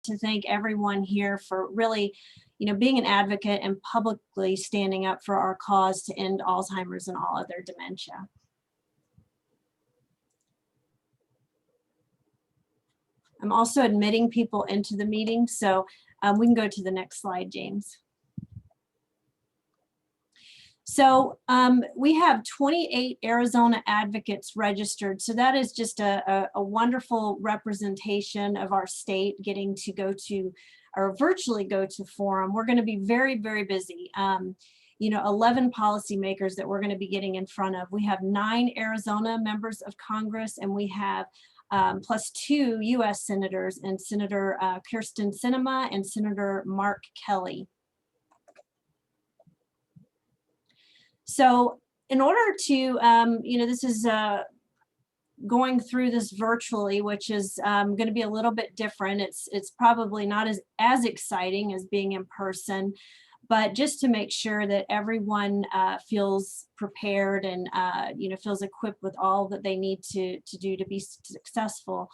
to thank everyone here for really, being an advocate and publicly standing up for our cause to end Alzheimer's and all other dementia. I'm also admitting people into the meeting, so we can go to the next slide, James. So we have 28 Arizona advocates registered. So that is just a wonderful representation of our state getting to go to, or virtually go to forum. We're going to be very, very busy. 11 policymakers that we're going to be getting in front of. We have 9 Arizona members of Congress, and we have plus 2 US senators, and Senator Kirsten Sinema and Senator Mark Kelly. So in order to, this is going through this virtually, which is going to be a little bit different. It's probably not as exciting as being in person, but just to make sure that everyone feels prepared and feels equipped with all that they need to do to be successful.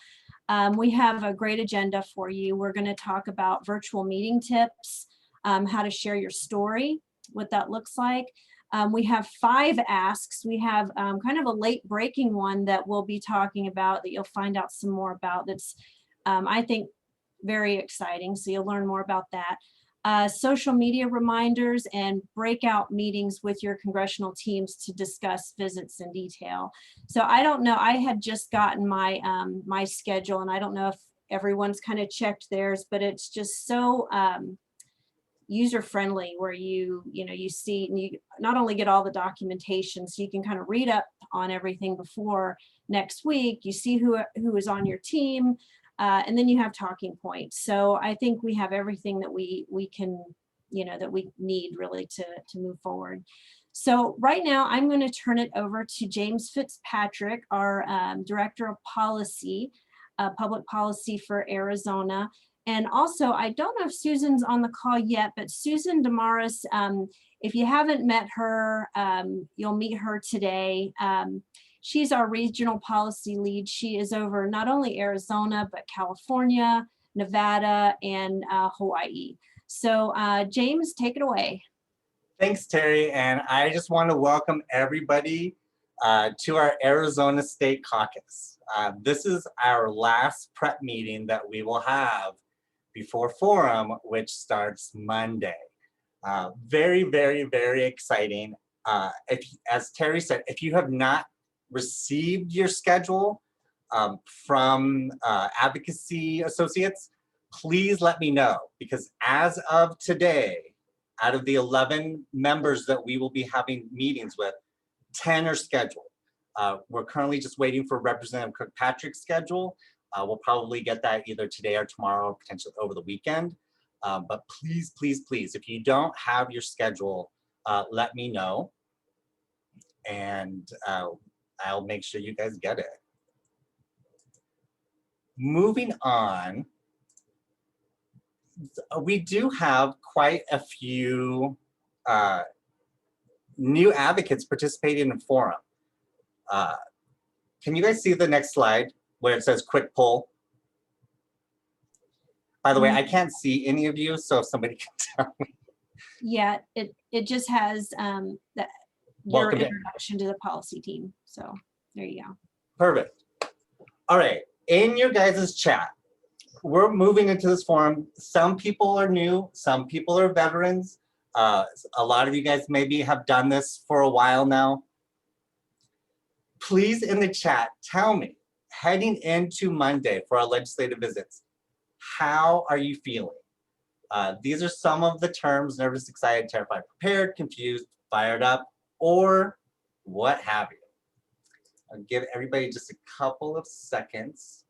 We have a great agenda for you. We're going to talk about virtual meeting tips, how to share your story, what that looks like. We have 5 asks. We have kind of a late breaking one that we'll be talking about that you'll find out some more about. That's, I think, very exciting. So you'll learn more about that. Social media reminders and breakout meetings with your congressional teams to discuss visits in detail. So I don't know, I had just gotten my my schedule, and I don't know if everyone's kind of checked theirs, but it's just so user-friendly, where you see, and you not only get all the documentation, so you can kind of read up on everything before next week. You see who is on your team, and then you have talking points. So I think we have everything that we can, that we need really to move forward. So right now I'm going to turn it over to James Fitzpatrick, our Director of Policy, Public Policy for Arizona. And also, I don't know if Susan's on the call yet, but Susan Damaris, if you haven't met her, you'll meet her today. She's our regional policy lead. She is over not only Arizona, but California, Nevada, and Hawaii. So James, take it away. Thanks, Terry. And I just want to welcome everybody to our Arizona State Caucus. This is our last prep meeting that we will have before forum, which starts Monday. Very, very, very exciting. As Terry said, if you have not received your schedule from Advocacy Associates, please let me know, because as of today, out of the 11 members that we will be having meetings with, 10 are scheduled. We're currently just waiting for Representative Kirkpatrick's schedule. We'll probably get that either today or tomorrow, or potentially over the weekend. But please, please, please, if you don't have your schedule, let me know, and I'll make sure you guys get it. Moving on, we do have quite a few new advocates participating in forum. Can you guys see the next slide where it says quick poll? By the way, I can't see any of you, so if somebody can tell me. Yeah, it just has your introduction to the policy team. So there you go. Perfect. All right, in your guys' chat, we're moving into this forum. Some people are new, some people are veterans. A lot of you guys maybe have done this for a while now. Please, in the chat, tell me, heading into Monday for our legislative visits, how are you feeling? These are some of the terms: nervous, excited, terrified, prepared, confused, fired up, or what have you. I'll give everybody just a couple of seconds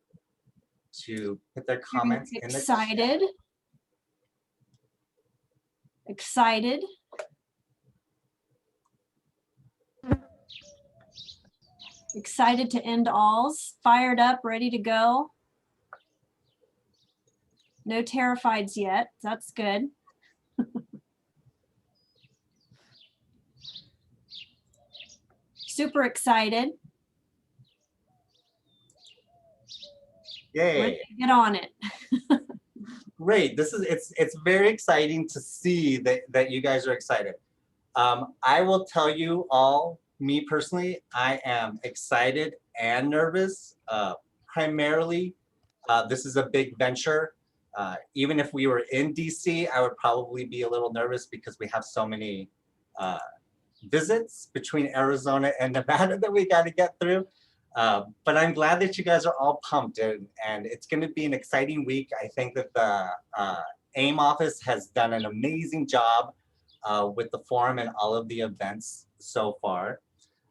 to put their comments in the chat. Excited. Excited to end alls, fired up, ready to go. No terrifieds yet, that's good. Super excited. Yay. Ready to get on it. Great. It's very exciting to see that you guys are excited. I will tell you all, me personally, I am excited and nervous. Primarily, this is a big venture. Even if we were in DC, I would probably be a little nervous because we have so many visits between Arizona and Nevada that we got to get through. But I'm glad that you guys are all pumped, and it's going to be an exciting week. I think that the AIM office has done an amazing job with the forum and all of the events so far.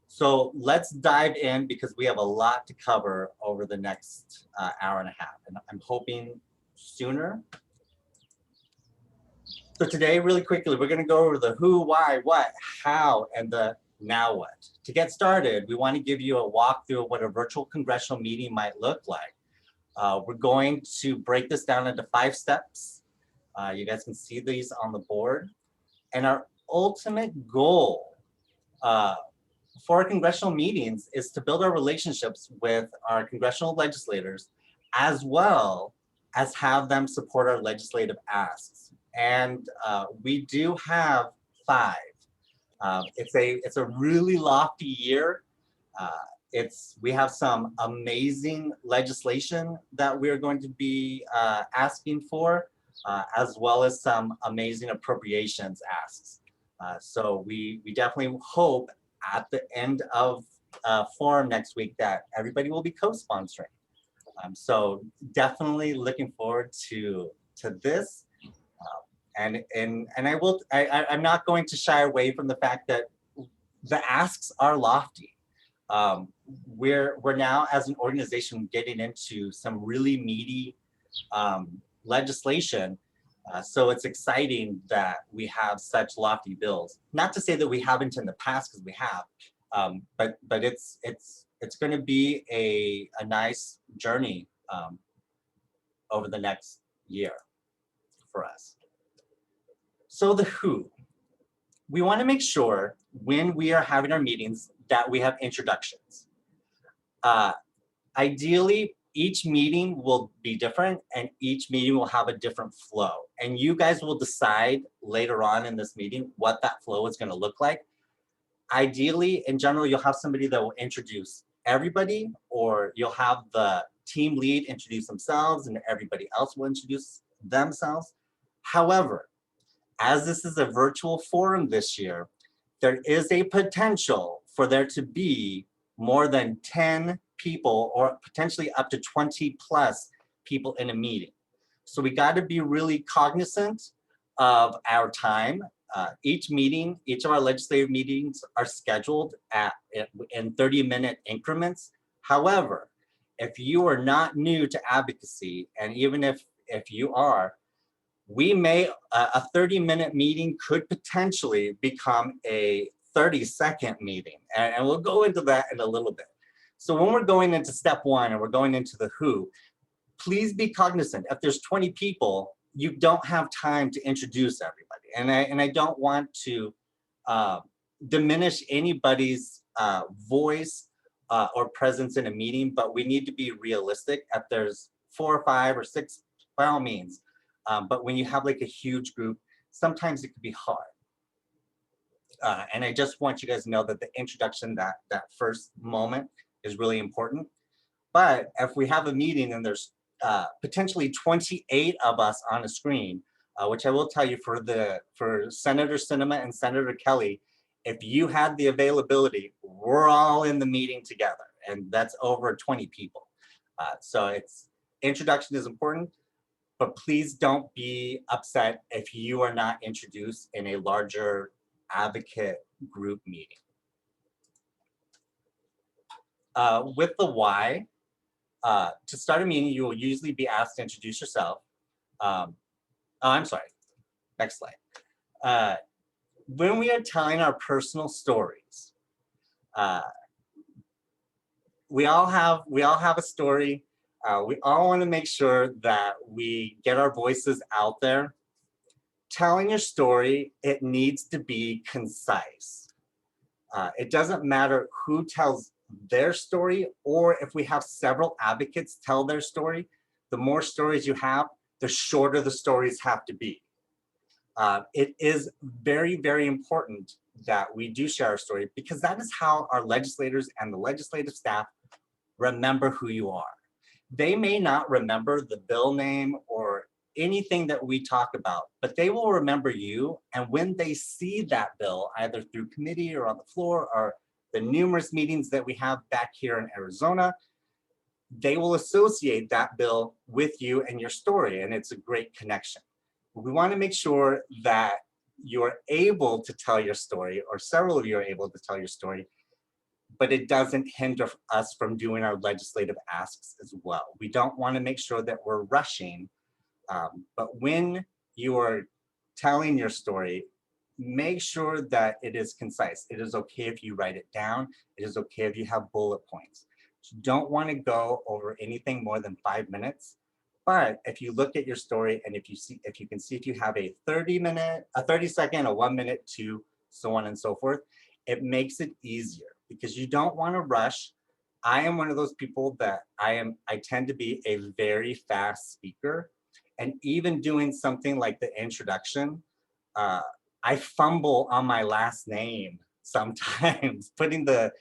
So let's dive in because we have a lot to cover over the next hour and a half, and I'm hoping sooner. So today, really quickly, we're going to go over the who, why, what, how, and the now what. To get started, we want to give you a walkthrough of what a virtual congressional meeting might look like. We're going to break this down into 5 steps. You guys can see these on the board. And our ultimate goal for our congressional meetings is to build our relationships with our congressional legislators, as well as have them support our legislative asks. And we do have 5. It's a really lofty year. We have some amazing legislation that we're going to be asking for, as well as some amazing appropriations asks. So we definitely hope at the end of forum next week that everybody will be co-sponsoring. So definitely looking forward to this. And I'm not going to shy away from the fact that the asks are lofty. We're now as an organization getting into some really meaty legislation. So it's exciting that we have such lofty bills. Not to say that we haven't in the past, because we have, but it's going to be a nice journey over the next year for us. So the who. We want to make sure when we are having our meetings that we have introductions. Ideally, each meeting will be different and each meeting will have a different flow. And you guys will decide later on in this meeting what that flow is going to look like. Ideally, in general, you'll have somebody that will introduce everybody, or you'll have the team lead introduce themselves and everybody else will introduce themselves. However, as this is a virtual forum this year, there is a potential for there to be more than 10 people or potentially up to 20 plus people in a meeting. So we got to be really cognizant of our time. Each of our legislative meetings are scheduled in 30-minute increments. However, if you are not new to advocacy, and even if you are, we may, a 30-minute meeting could potentially become a 30-second meeting. And we'll go into that in a little bit. So when we're going into step 1 and we're going into the who, please be cognizant. If there's 20 people, you don't have time to introduce everybody. And I don't want to diminish anybody's voice or presence in a meeting, but we need to be realistic. If there's 4 or 5 or 6, by all means. But when you have like a huge group, sometimes it could be hard. And I just want you guys to know that the introduction, that first moment is really important. But if we have a meeting and there's potentially 28 of us on a screen, which I will tell you for Senator Sinema and Senator Kelly, if you had the availability, we're all in the meeting together, and that's over 20 people. So introduction is important. But please don't be upset if you are not introduced in a larger advocate group meeting. With the why, to start a meeting, you will usually be asked to introduce yourself. I'm sorry, next slide. When we are telling our personal stories, we all have a story. We all want to make sure that we get our voices out there. Telling your story, it needs to be concise. It doesn't matter who tells their story, or if we have several advocates tell their story. The more stories you have, the shorter the stories have to be. It is very, very important that we do share our story, because that is how our legislators and the legislative staff remember who you are. They may not remember the bill name or anything that we talk about, but they will remember you. And when they see that bill, either through committee or on the floor, or the numerous meetings that we have back here in Arizona, they will associate that bill with you and your story, and it's a great connection. We want to make sure that you're able to tell your story, or several of you are able to tell your story, but it doesn't hinder us from doing our legislative asks as well. We don't want to make sure that we're rushing, but when you are telling your story, make sure that it is concise. It is okay if you write it down. It is okay if you have bullet points. You don't want to go over anything more than 5 minutes. But if you look at your story, and if you can see if you have a 30-minute, a 30-second, a 1 minute, 2, so on and so forth, it makes it easier, because you don't want to rush. I am one of those people that I tend to be a very fast speaker, and even doing something like the introduction, I fumble on my last name sometimes. Putting the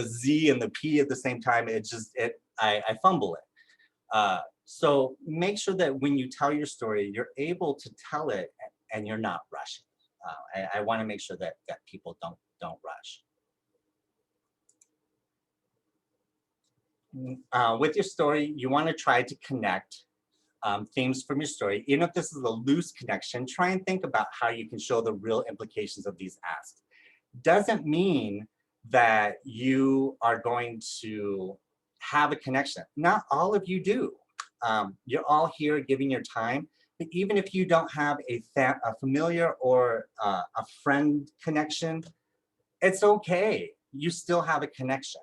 Z and the P at the same time, I fumble it. So make sure that when you tell your story, you're able to tell it and you're not rushing. I want to make sure that people don't rush. With your story, you want to try to connect themes from your story. Even if this is a loose connection, try and think about how you can show the real implications of these asks. Doesn't mean that you are going to have a connection. Not all of you do. You're all here giving your time, but even if you don't have a familiar or a friend connection, it's okay. You still have a connection.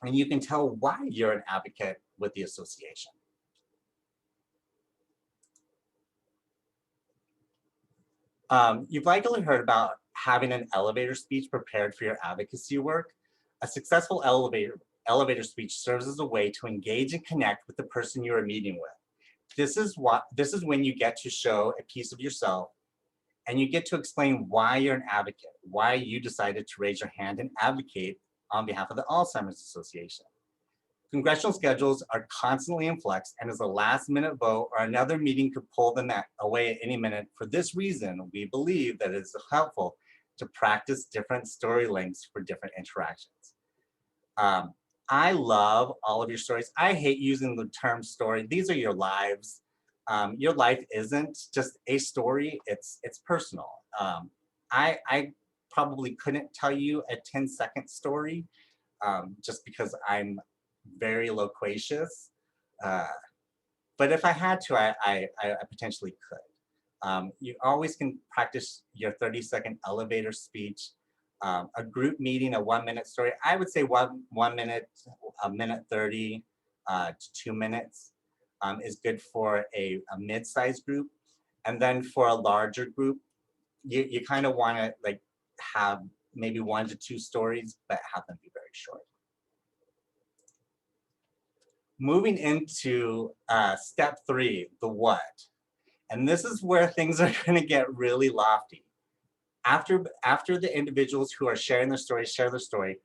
And you can tell why you're an advocate with the association. You've likely heard about having an elevator speech prepared for your advocacy work. A successful elevator speech serves as a way to engage and connect with the person you are meeting with. This is when you get to show a piece of yourself, and you get to explain why you're an advocate, why you decided to raise your hand and advocate on behalf of the Alzheimer's Association. Congressional schedules are constantly in flux, and as a last-minute vote or another meeting could pull them away at any minute. For this reason, we believe that it is helpful to practice different story lengths for different interactions. I love all of your stories. I hate using the term story. These are your lives. Your life isn't just a story, it's personal. I probably couldn't tell you a 10-second story just because I'm very loquacious. But if I had to, I potentially could. You always can practice your 30-second elevator speech. A group meeting, a 1 minute story. I would say one minute, a minute 30 to 2 minutes is good for a mid-sized group. And then for a larger group, you kind of want to like have maybe 1 to 2 stories, but have them be very short. Moving into step 3, the what. And this is where things are going to get really lofty. After the individuals who are sharing their story share their story,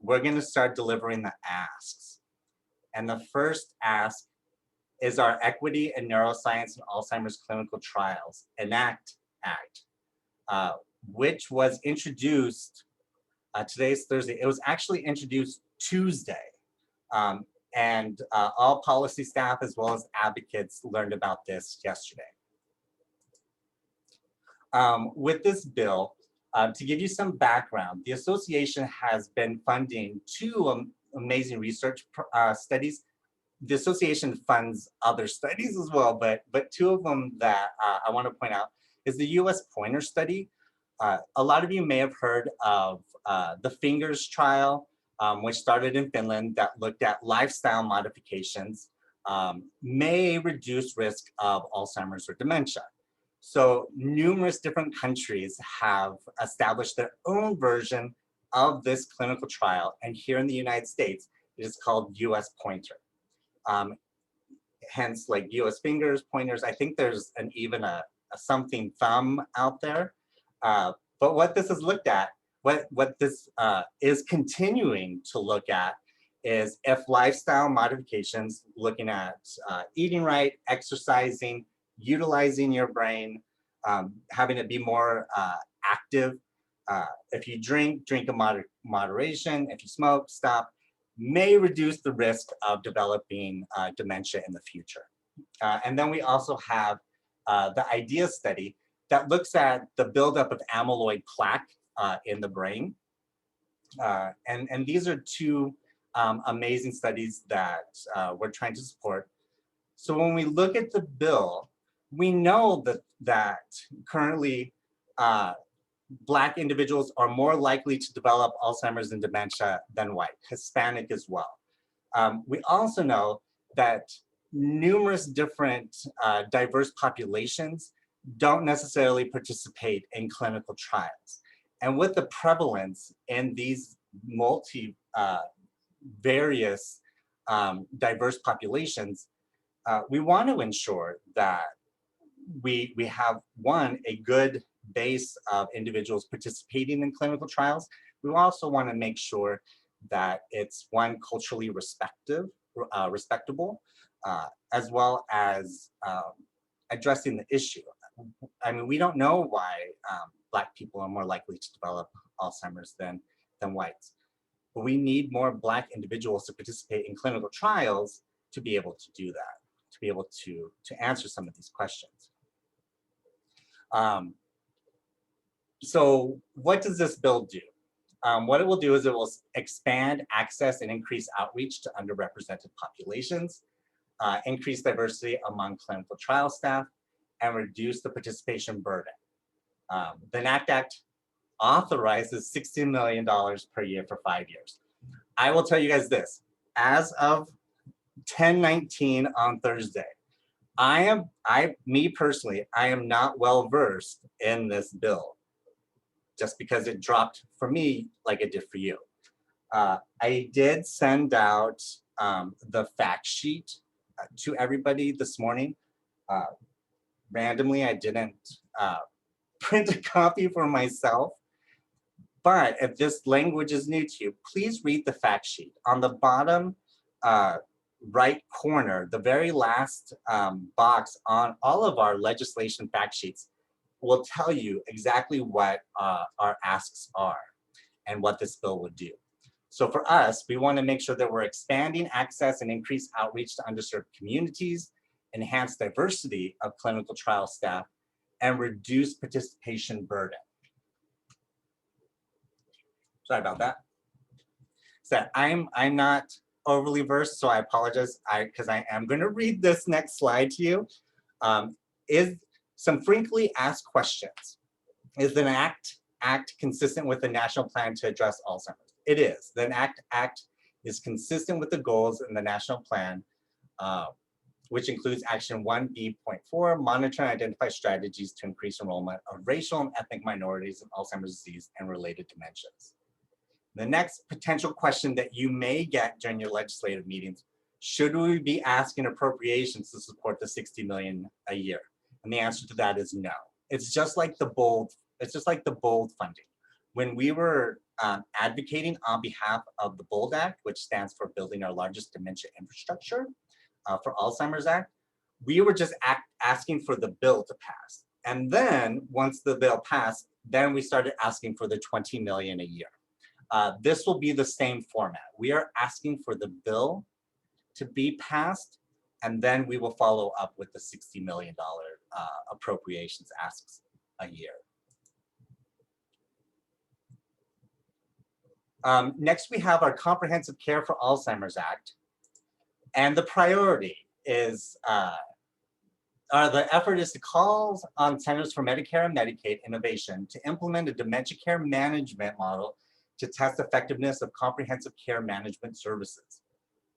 we're going to start delivering the asks. And the first ask is our Equity in Neuroscience and Alzheimer's Clinical Trials, ENACT Act, which was introduced, today's Thursday. It was actually introduced Tuesday. And all policy staff as well as advocates learned about this yesterday. With this bill, to give you some background, the association has been funding 2 amazing research studies. The association funds other studies as well, but 2 of them that I want to point out is the US Pointer study. A lot of you may have heard of the FINGERS trial, which started in Finland, that looked at lifestyle modifications may reduce risk of Alzheimer's or dementia. So numerous different countries have established their own version of this clinical trial. And here in the United States, it is called US Pointer. hence like US fingers, pointers. I think there's even a something thumb out there. But what this is looked at, what this is continuing to look at is if lifestyle modifications, looking at eating right, exercising, utilizing your brain, having it be more active. If you drink in moderation. If you smoke, stop, may reduce the risk of developing dementia in the future. And then we also have the IDEA study that looks at the buildup of amyloid plaque in the brain. And these are two amazing studies that we're trying to support. So when we look at the bill, we know that currently Black individuals are more likely to develop Alzheimer's and dementia than white, Hispanic as well. We also know that numerous different diverse populations don't necessarily participate in clinical trials. And with the prevalence in these various diverse populations, we want to ensure that we have, one, a good base of individuals participating in clinical trials. We also want to make sure that it's, one, culturally respectable, as well as addressing the issue. I mean, we don't know why Black people are more likely to develop Alzheimer's than whites. But we need more Black individuals to participate in clinical trials to be able to do that, to be able to answer some of these questions. So what does this bill do? What it will do is it will expand access and increase outreach to underrepresented populations, increase diversity among clinical trial staff, and reduce the participation burden. The ENACT Act authorizes $60 million per year for 5 years. I will tell you guys this, as of 10/19 on Thursday, me personally, I am not well versed in this bill, just because it dropped for me like it did for you. I did send out the fact sheet to everybody this morning. Randomly, I didn't print a copy for myself. But if this language is new to you, please read the fact sheet. On the bottom right corner, the very last box on all of our legislation fact sheets will tell you exactly what our asks are and what this bill would do. So for us, we want to make sure that we're expanding access and increase outreach to underserved communities, enhance diversity of clinical trial staff, and reduce participation burden. Sorry about that. So I'm not overly versed, so I apologize, because I am going to read this next slide to you. Is some frequently asked questions. Is the ENACT Act consistent with the national plan to address Alzheimer's? It is. The ENACT Act is consistent with the goals in the national plan, which includes Action 1B.4, monitor and identify strategies to increase enrollment of racial and ethnic minorities in Alzheimer's disease and related dementias. The next potential question that you may get during your legislative meetings, should we be asking appropriations to support the $60 million a year? And the answer to that is no. It's just like the bold funding. When we were advocating on behalf of the BOLD Act, which stands for Building Our Largest Dementia Infrastructure for Alzheimer's Act, we were just asking for the bill to pass. And then once the bill passed, then we started asking for the $20 million a year. This will be the same format. We are asking for the bill to be passed, and then we will follow up with the $60 million appropriations asks a year. Next, we have our Comprehensive Care for Alzheimer's Act. And the priority is, the effort is to call on Centers for Medicare and Medicaid Innovation to implement a dementia care management model to test effectiveness of comprehensive care management services.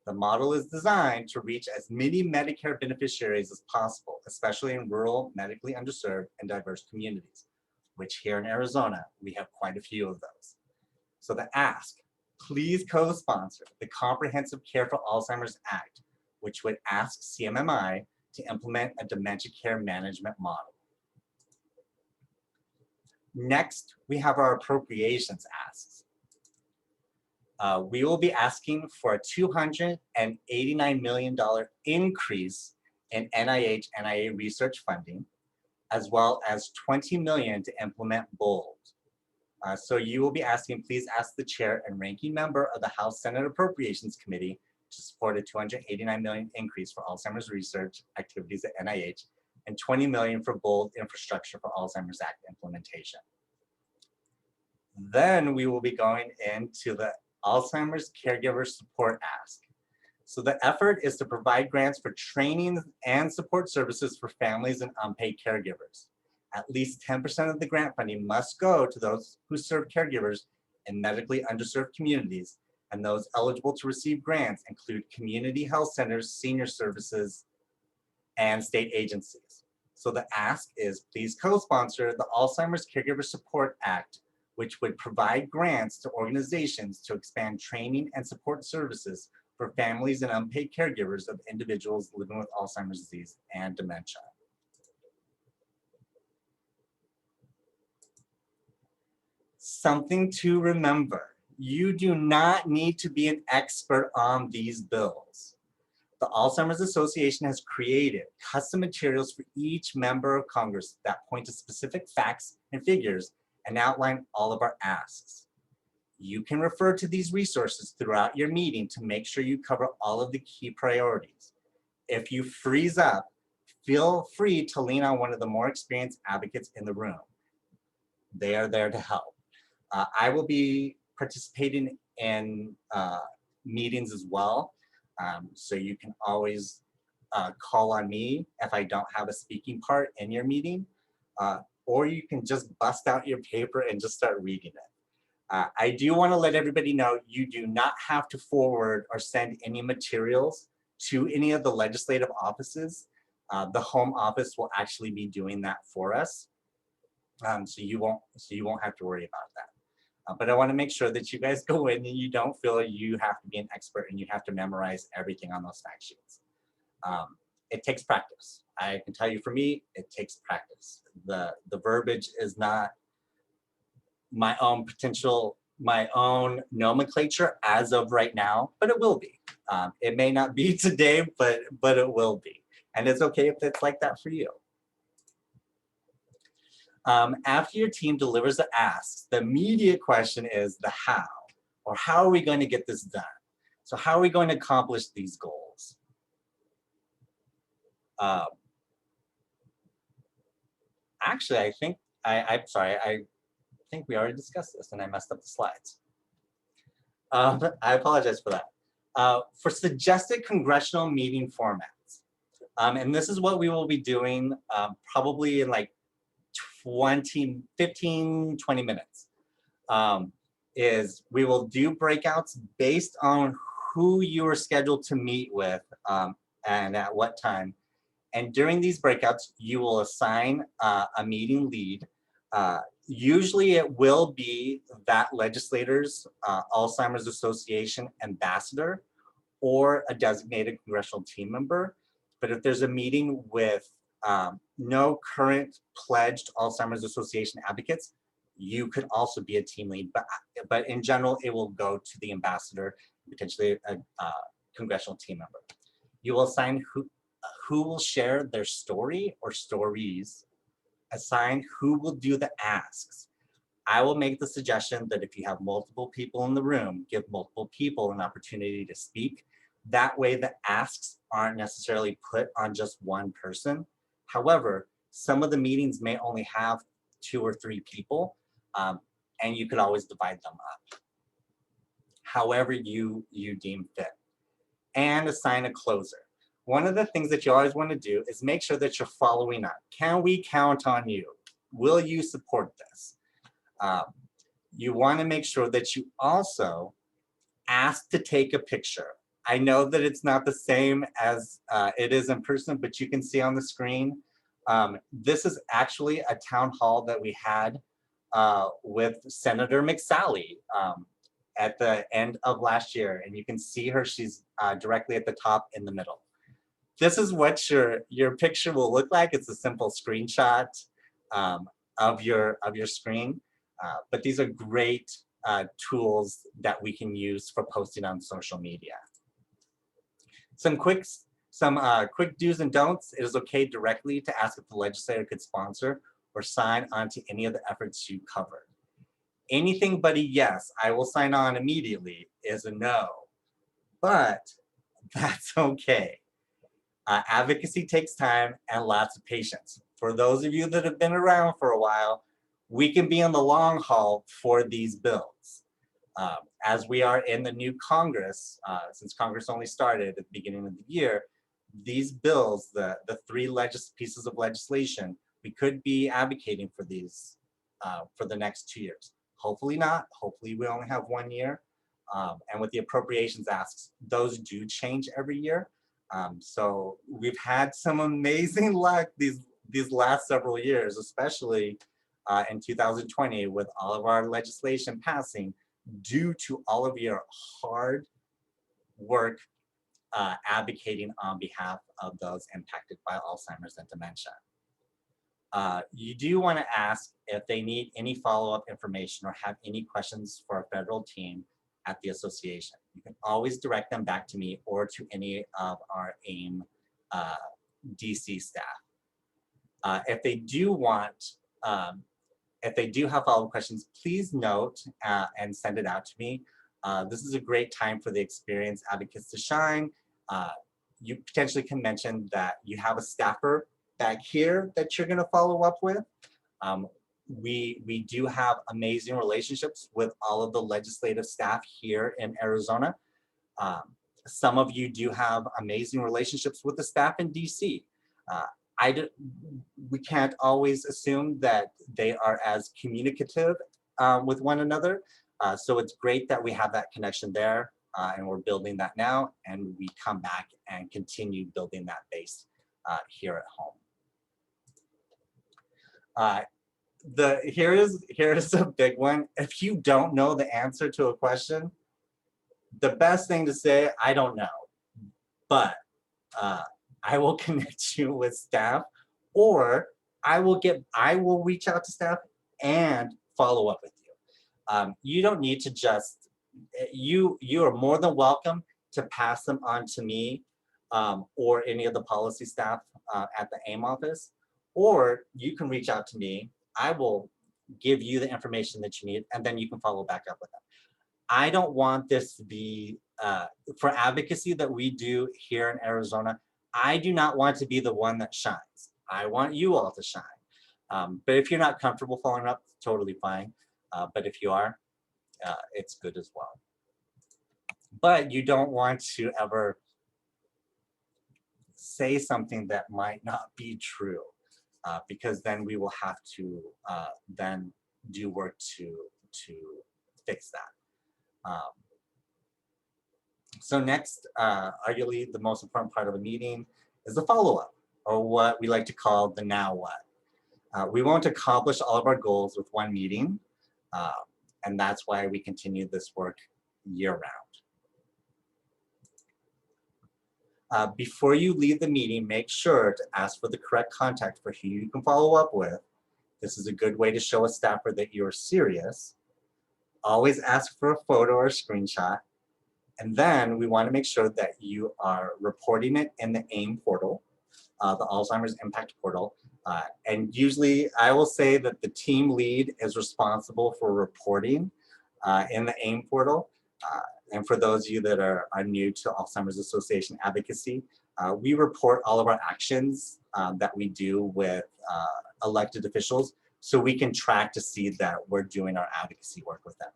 The model is designed to reach as many Medicare beneficiaries as possible, especially in rural, medically underserved, and diverse communities, which here in Arizona, we have quite a few of those. So the ask, please co-sponsor the Comprehensive Care for Alzheimer's Act, which would ask CMMI to implement a dementia care management model. Next, we have our appropriations asks. We will be asking for a $289 million increase in NIH, NIA research funding, as well as $20 million to implement BOLD. So you will be asking, please ask the chair and ranking member of the House Senate Appropriations Committee to support a $289 million increase for Alzheimer's research activities at NIH and $20 million for BOLD infrastructure for Alzheimer's Act implementation. Then we will be going into the Alzheimer's caregiver support ask. So the effort is to provide grants for training and support services for families and unpaid caregivers. At least 10% of the grant funding must go to those who serve caregivers in medically underserved communities, and those eligible to receive grants include community health centers, senior services, and state agencies. So the ask is, please co-sponsor the Alzheimer's Caregiver Support Act, which would provide grants to organizations to expand training and support services for families and unpaid caregivers of individuals living with Alzheimer's disease and dementia. Something to remember, you do not need to be an expert on these bills. The Alzheimer's Association has created custom materials for each member of Congress that point to specific facts and figures and outline all of our asks. You can refer to these resources throughout your meeting to make sure you cover all of the key priorities. If you freeze up, feel free to lean on one of the more experienced advocates in the room. They are there to help. I will be participating in meetings as well, so you can always call on me if I don't have a speaking part in your meeting, or you can just bust out your paper and just start reading it. I do want to let everybody know you do not have to forward or send any materials to any of the legislative offices. The home office will actually be doing that for us, so you won't have to worry about that. But I want to make sure that you guys go in and you don't feel like you have to be an expert and you have to memorize everything on those fact sheets. It takes practice. I can tell you, for me, it takes practice. The verbiage is not my own nomenclature as of right now, but it will be. It may not be today, but it will be. And it's okay if it's like that for you. After your team delivers the asks, the immediate question is the how, or how are we going to get this done? So how are we going to accomplish these goals? Actually, I think, I'm sorry, I think we already discussed this and I messed up the slides. I apologize for that. For suggested congressional meeting formats, and this is what we will be doing probably in like 15, 20 minutes, is we will do breakouts based on who you are scheduled to meet with and at what time. And during these breakouts, you will assign a meeting lead. Usually it will be that legislator's Alzheimer's Association ambassador or a designated congressional team member. But if there's a meeting with no current pledged Alzheimer's Association advocates, you could also be a team lead. But in general, it will go to the ambassador, potentially a congressional team member. You will assign who will share their story or stories, assign who will do the asks. I will make the suggestion that if you have multiple people in the room, give multiple people an opportunity to speak. That way the asks aren't necessarily put on just one person. However, some of the meetings may only have 2 or 3 people, and you could always divide them up however you deem fit. And assign a closer. One of the things that you always want to do is make sure that you're following up. Can we count on you? Will you support this? You want to make sure that you also ask to take a picture. I know that it's not the same as it is in person, but you can see on the screen. This is actually a town hall that we had with Senator McSally at the end of last year. And you can see her, she's directly at the top in the middle. this is what your picture will look like. It's a simple screenshot of your screen, but these are great tools that we can use for posting on social media. Some quick do's and don'ts. It is okay directly to ask if the legislator could sponsor or sign on to any of the efforts you covered. Anything but a yes, I will sign on immediately, is a no, but that's okay. Advocacy takes time and lots of patience. For those of you that have been around for a while, we can be on the long haul for these bills. As we are in the new Congress, since Congress only started at the beginning of the year, these bills, the three pieces of legislation, we could be advocating for these for the next 2 years. Hopefully not. Hopefully we only have 1 year. And with the appropriations asks, those do change every year. So we've had some amazing luck these last several years, especially in 2020 with all of our legislation passing due to all of your hard work advocating on behalf of those impacted by Alzheimer's and dementia. You do want to ask if they need any follow-up information or have any questions for our federal team at the association. You can always direct them back to me or to any of our AIM DC staff. If they do have follow-up questions, please note and send it out to me. This is a great time for the experienced advocates to shine. You potentially can mention that you have a staffer back here that you're going to follow up with. We do have amazing relationships with all of the legislative staff here in Arizona. Some of you do have amazing relationships with the staff in DC. We can't always assume that they are as communicative with one another. So it's great that we have that connection there, and we're building that now, and we come back and continue building that base here at home. Here is a big one. If you don't know the answer to a question, the best thing to say, I don't know, but I will connect you with staff, or I will reach out to staff and follow up with you. You don't need to just, you are more than welcome to pass them on to me or any of the policy staff at the AIM office, or you can reach out to me. I will give you the information that you need, and then you can follow back up with them. I don't want this to be, for advocacy that we do here in Arizona, I do not want to be the one that shines. I want you all to shine. But if you're not comfortable following up, totally fine. But if you are, it's good as well. But you don't want to ever say something that might not be true, because then we will have to then do work to fix that. So next, arguably the most important part of a meeting is the follow-up, or what we like to call the now what. We won't accomplish all of our goals with one meeting, and that's why we continue this work year-round. Before you leave the meeting, make sure to ask for the correct contact for who you can follow up with. This is a good way to show a staffer that you're serious. Always ask for a photo or a screenshot. And then we want to make sure that you are reporting it in the AIM portal, the Alzheimer's Impact Portal. And usually I will say that the team lead is responsible for reporting in the AIM portal. And for those of you that are new to Alzheimer's Association advocacy, we report all of our actions that we do with elected officials, so we can track to see that we're doing our advocacy work with them.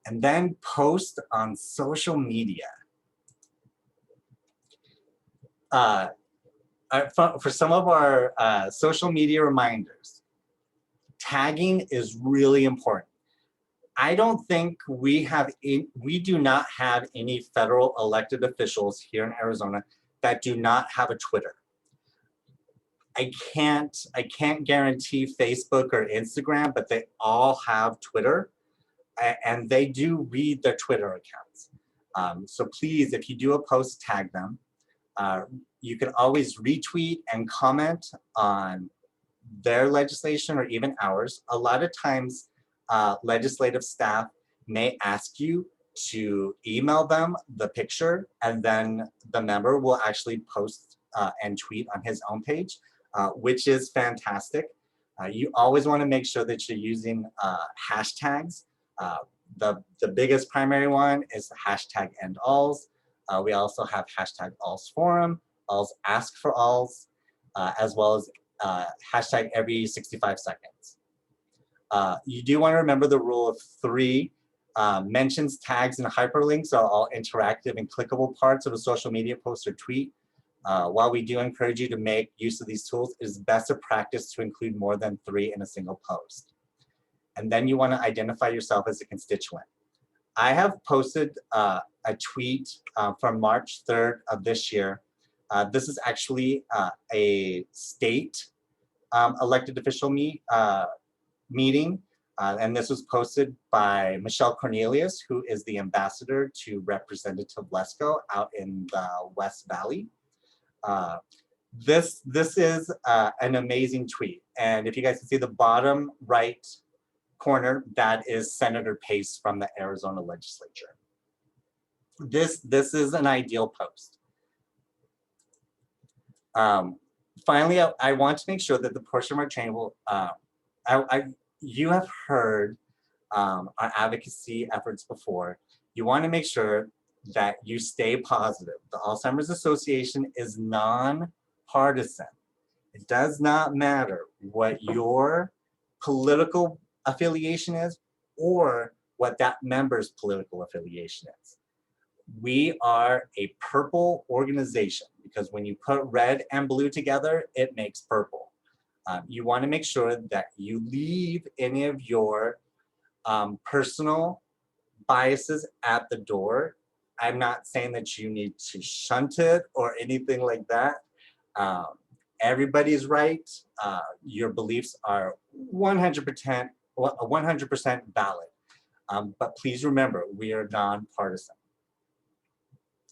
And then post on social media. For some of our social media reminders, tagging is really important. I don't think we do not have any federal elected officials here in Arizona that do not have a Twitter. I can't guarantee Facebook or Instagram, but they all have Twitter, and they do read their Twitter accounts. So please, if you do a post, tag them. You can always retweet and comment on their legislation or even ours. A lot of times, legislative staff may ask you to email them the picture, and then the member will actually post and tweet on his own page, which is fantastic. You always want to make sure that you're using hashtags. The biggest primary one is the hashtag #AllsForum. We also have hashtag #AllsForum, Alls Ask for Alls, as well as hashtag every 65 seconds. You do want to remember the rule of 3. Mentions, tags, and hyperlinks are all interactive and clickable parts of a social media post or tweet. While we do encourage you to make use of these tools, it is best of practice to include more than 3 in a single post. And then you want to identify yourself as a constituent. I have posted a tweet from March 3rd of this year. This is actually a state elected official meeting. And this was posted by Michelle Cornelius, who is the ambassador to Representative Lesko out in the West Valley. This is an amazing tweet. And if you guys can see the bottom right corner, that is Senator Pace from the Arizona legislature. This is an ideal post. Finally, I want to make sure that the portion of our training will, you have heard our advocacy efforts before. You want to make sure that you stay positive. The Alzheimer's Association is non-partisan. It does not matter what your political affiliation is or what that member's political affiliation is. We are a purple organization because when you put red and blue together, it makes purple. You want to make sure that you leave any of your personal biases at the door. I'm not saying that you need to shunt it or anything like that. Everybody's right. Your beliefs are 100% valid. But please remember, we are nonpartisan.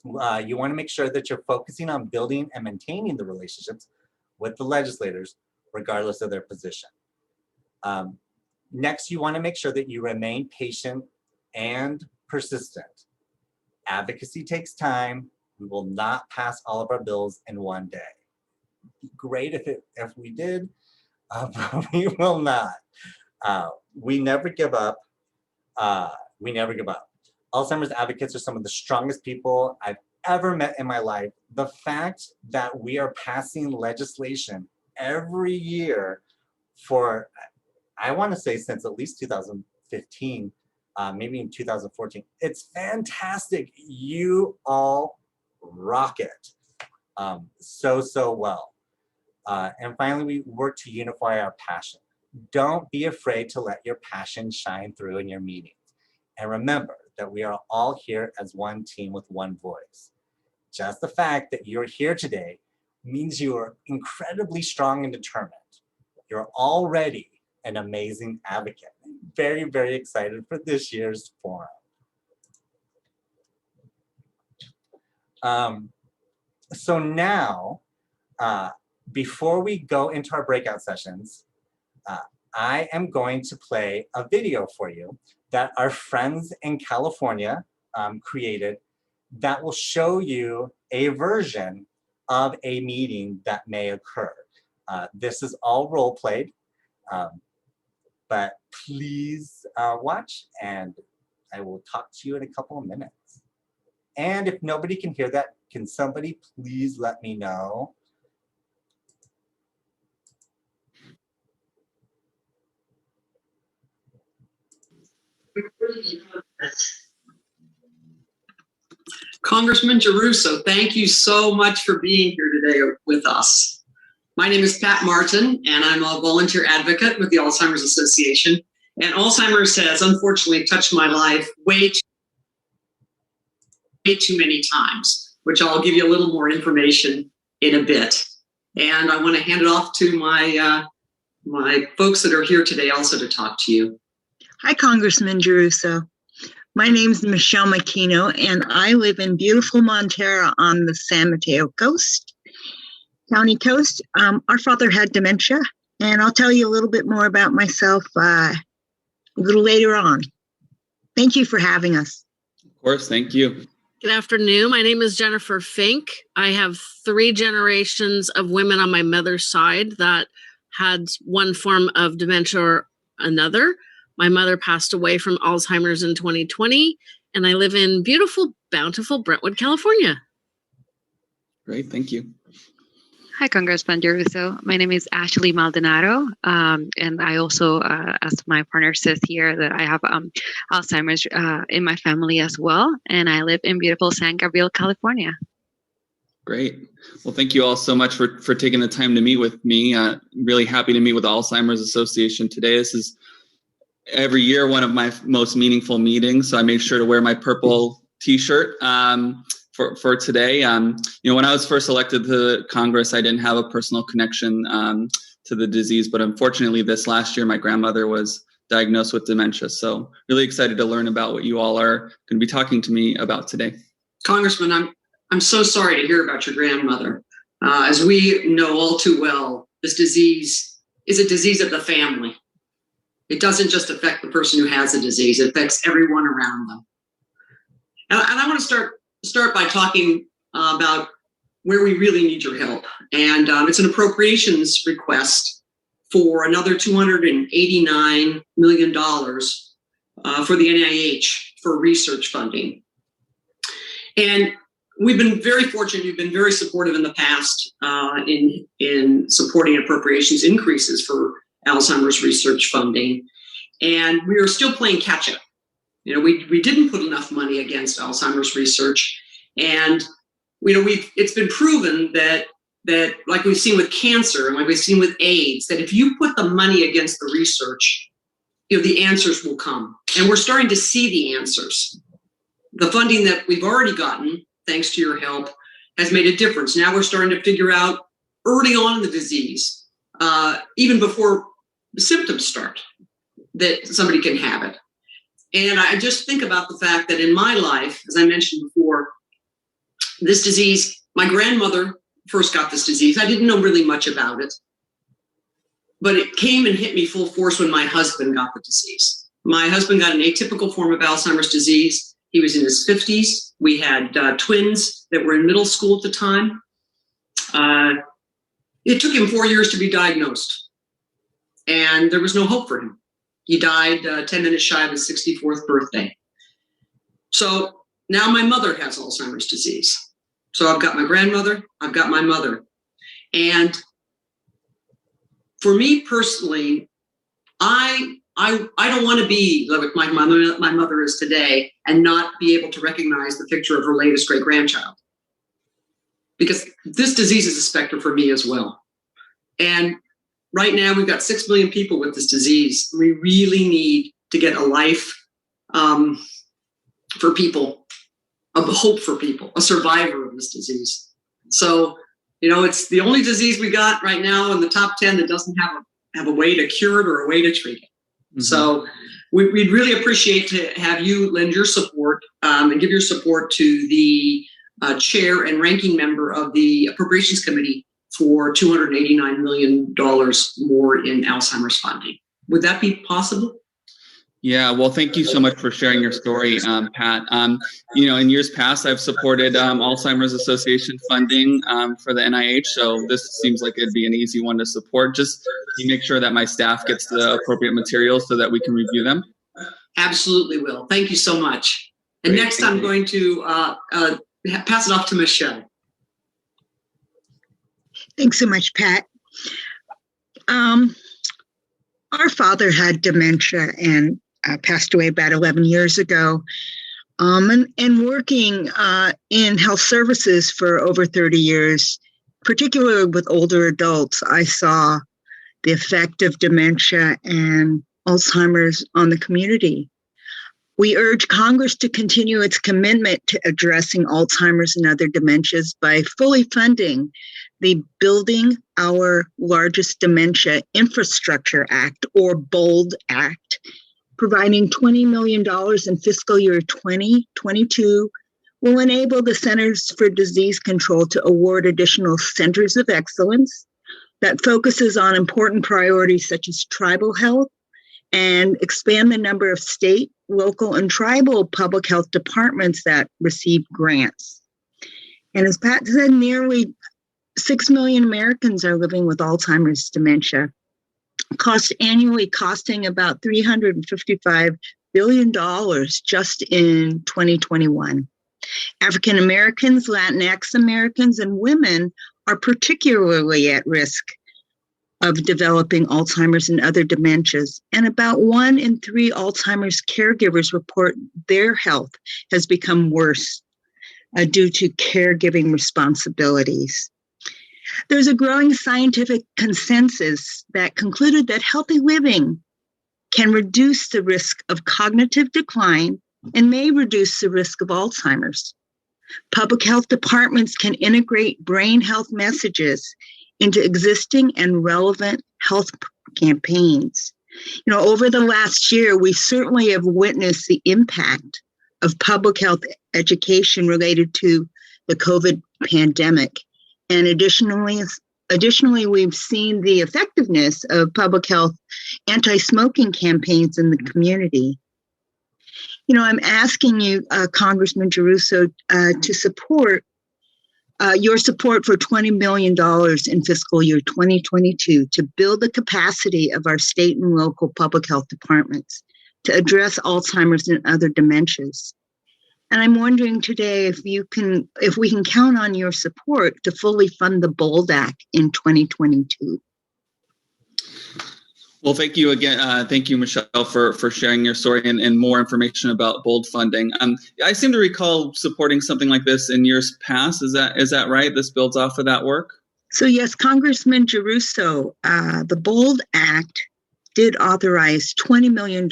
You want to make sure that you're focusing on building and maintaining the relationships with the legislators, regardless of their position. Next, you want to make sure that you remain patient and persistent. Advocacy takes time. We will not pass all of our bills in one day. It'd be great if we did, but we will not. We never give up. We never give up. Alzheimer's advocates are some of the strongest people I've ever met in my life. The fact that we are passing legislation every year for, I want to say since at least 2015, maybe in 2014, it's fantastic. You all rock it so well. And finally, we work to unify our passion. Don't be afraid to let your passion shine through in your meetings. And remember that we are all here as one team with one voice. Just the fact that you're here today means you are incredibly strong and determined. You're already an amazing advocate. I'm very, very excited for this year's forum. So now, before we go into our breakout sessions, I am going to play a video for you that our friends in California created that will show you a version of a meeting that may occur. This is all role played, but please watch and I will talk to you in a couple of minutes. And if nobody can hear that, can somebody please let me know? Congressman Giarrusso, thank you so much for being here today with us. My name is Pat Martin, and I'm a volunteer advocate with the Alzheimer's Association. And Alzheimer's has unfortunately touched my life way too many times, which I'll give you a little more information in a bit. And I want to hand it off to my folks that are here today also to talk to you. Hi, Congressman Giarrusso. My name's Michelle McKino, and I live in beautiful Montara on the San Mateo coast. County Coast. Our father had dementia, and I'll tell you a little bit more about myself a little later on. Thank you for having us. Of course, thank you. Good afternoon. My name is Jennifer Fink. I have 3 generations of women on my mother's side that had one form of dementia or another. My mother passed away from Alzheimer's in 2020, and I live in beautiful, bountiful Brentwood, California. Great, thank you. Hi, Congressman Jeruso. My name is Ashley Maldonado, and I also, as my partner says here, that I have Alzheimer's in my family as well, and I live in beautiful San Gabriel, California. Great. Well, thank you all so much for taking the time to meet with me. Really happy to meet with the Alzheimer's Association today. This is every year one of my most meaningful meetings, so I made sure to wear my purple T-shirt for today. When I was first elected to Congress, I didn't have a personal connection to the disease, but unfortunately this last year, my grandmother was diagnosed with dementia. So really excited to learn about what you all are going to be talking to me about today. Congressman, I'm so sorry to hear about your grandmother. As we know all too well, this disease is a disease of the family. It doesn't just affect the person who has the disease, it affects everyone around them. And I want to start by talking about where we really need your help. And it's an appropriations request for another $289 million for the NIH for research funding. And we've been very fortunate. You've been very supportive in the past in supporting appropriations increases for Alzheimer's research funding. And we are still playing catch up. We didn't put enough money against Alzheimer's research. And, it's been proven that like we've seen with cancer and like we've seen with AIDS, that if you put the money against the research, the answers will come. And we're starting to see the answers. The funding that we've already gotten, thanks to your help, has made a difference. Now we're starting to figure out early on in the disease, even before the symptoms start, that somebody can have it. And I just think about the fact that in my life, as I mentioned before, this disease, my grandmother first got this disease. I didn't know really much about it, but it came and hit me full force when my husband got the disease. My husband got an atypical form of Alzheimer's disease. He was in his 50s. We had twins that were in middle school at the time. It took him 4 years to be diagnosed, and there was no hope for him. He died 10 minutes shy of his 64th birthday. So now my mother has Alzheimer's disease. So I've got my grandmother, I've got my mother. And for me personally, I don't want to be like my mother is today and not be able to recognize the picture of her latest great grandchild. Because this disease is a specter for me as well. And right now we've got 6 million people with this disease. We really need to get a life for people, a hope for people, a survivor of this disease. So, it's the only disease we got right now in the top 10 that doesn't have a way to cure it or a way to treat it. Mm-hmm. So we'd really appreciate to have you lend your support and give your support to the chair and ranking member of the Appropriations Committee for $289 million more in Alzheimer's funding. Would that be possible? Yeah, well, thank you so much for sharing your story, Pat. In years past, I've supported Alzheimer's Association funding for the NIH, so this seems like it'd be an easy one to support. Just make sure that my staff gets the appropriate materials so that we can review them. Absolutely will. Thank you so much. And Great, next I'm going to pass it off to Michelle. Thanks so much, Pat. Our father had dementia and passed away about 11 years ago. And working in health services for over 30 years, particularly with older adults, I saw the effect of dementia and Alzheimer's on the community. We urge Congress to continue its commitment to addressing Alzheimer's and other dementias by fully funding the Building Our Largest Dementia Infrastructure Act, or BOLD Act, providing $20 million in fiscal year 2022 will enable the Centers for Disease Control to award additional centers of excellence that focuses on important priorities such as tribal health and expand the number of state, local, and tribal public health departments that receive grants. And as Pat said, nearly 6 million Americans are living with Alzheimer's dementia, annually costing about $355 billion just in 2021. African Americans, Latinx Americans, and women are particularly at risk of developing Alzheimer's and other dementias. And about 1 in 3 Alzheimer's caregivers report their health has become worse due to caregiving responsibilities. There's a growing scientific consensus that concluded that healthy living can reduce the risk of cognitive decline and may reduce the risk of Alzheimer's. Public health departments can integrate brain health messages into existing and relevant health campaigns. You know, over the last year, we certainly have witnessed the impact of public health education related to the COVID pandemic. And additionally, we've seen the effectiveness of public health anti-smoking campaigns in the community. You know, I'm asking you, Congressman Giarrusso, to support your support for $20 million in fiscal year 2022 to build the capacity of our state and local public health departments to address Alzheimer's and other dementias. And I'm wondering today if we can count on your support to fully fund the BOLD Act in 2022. Well, thank you again. Thank you, Michelle, for sharing your story and more information about BOLD funding. I seem to recall supporting something like this in years past. Is that right? This builds off of that work? So yes, Congressman Giarrusso, the BOLD Act did authorize $20 million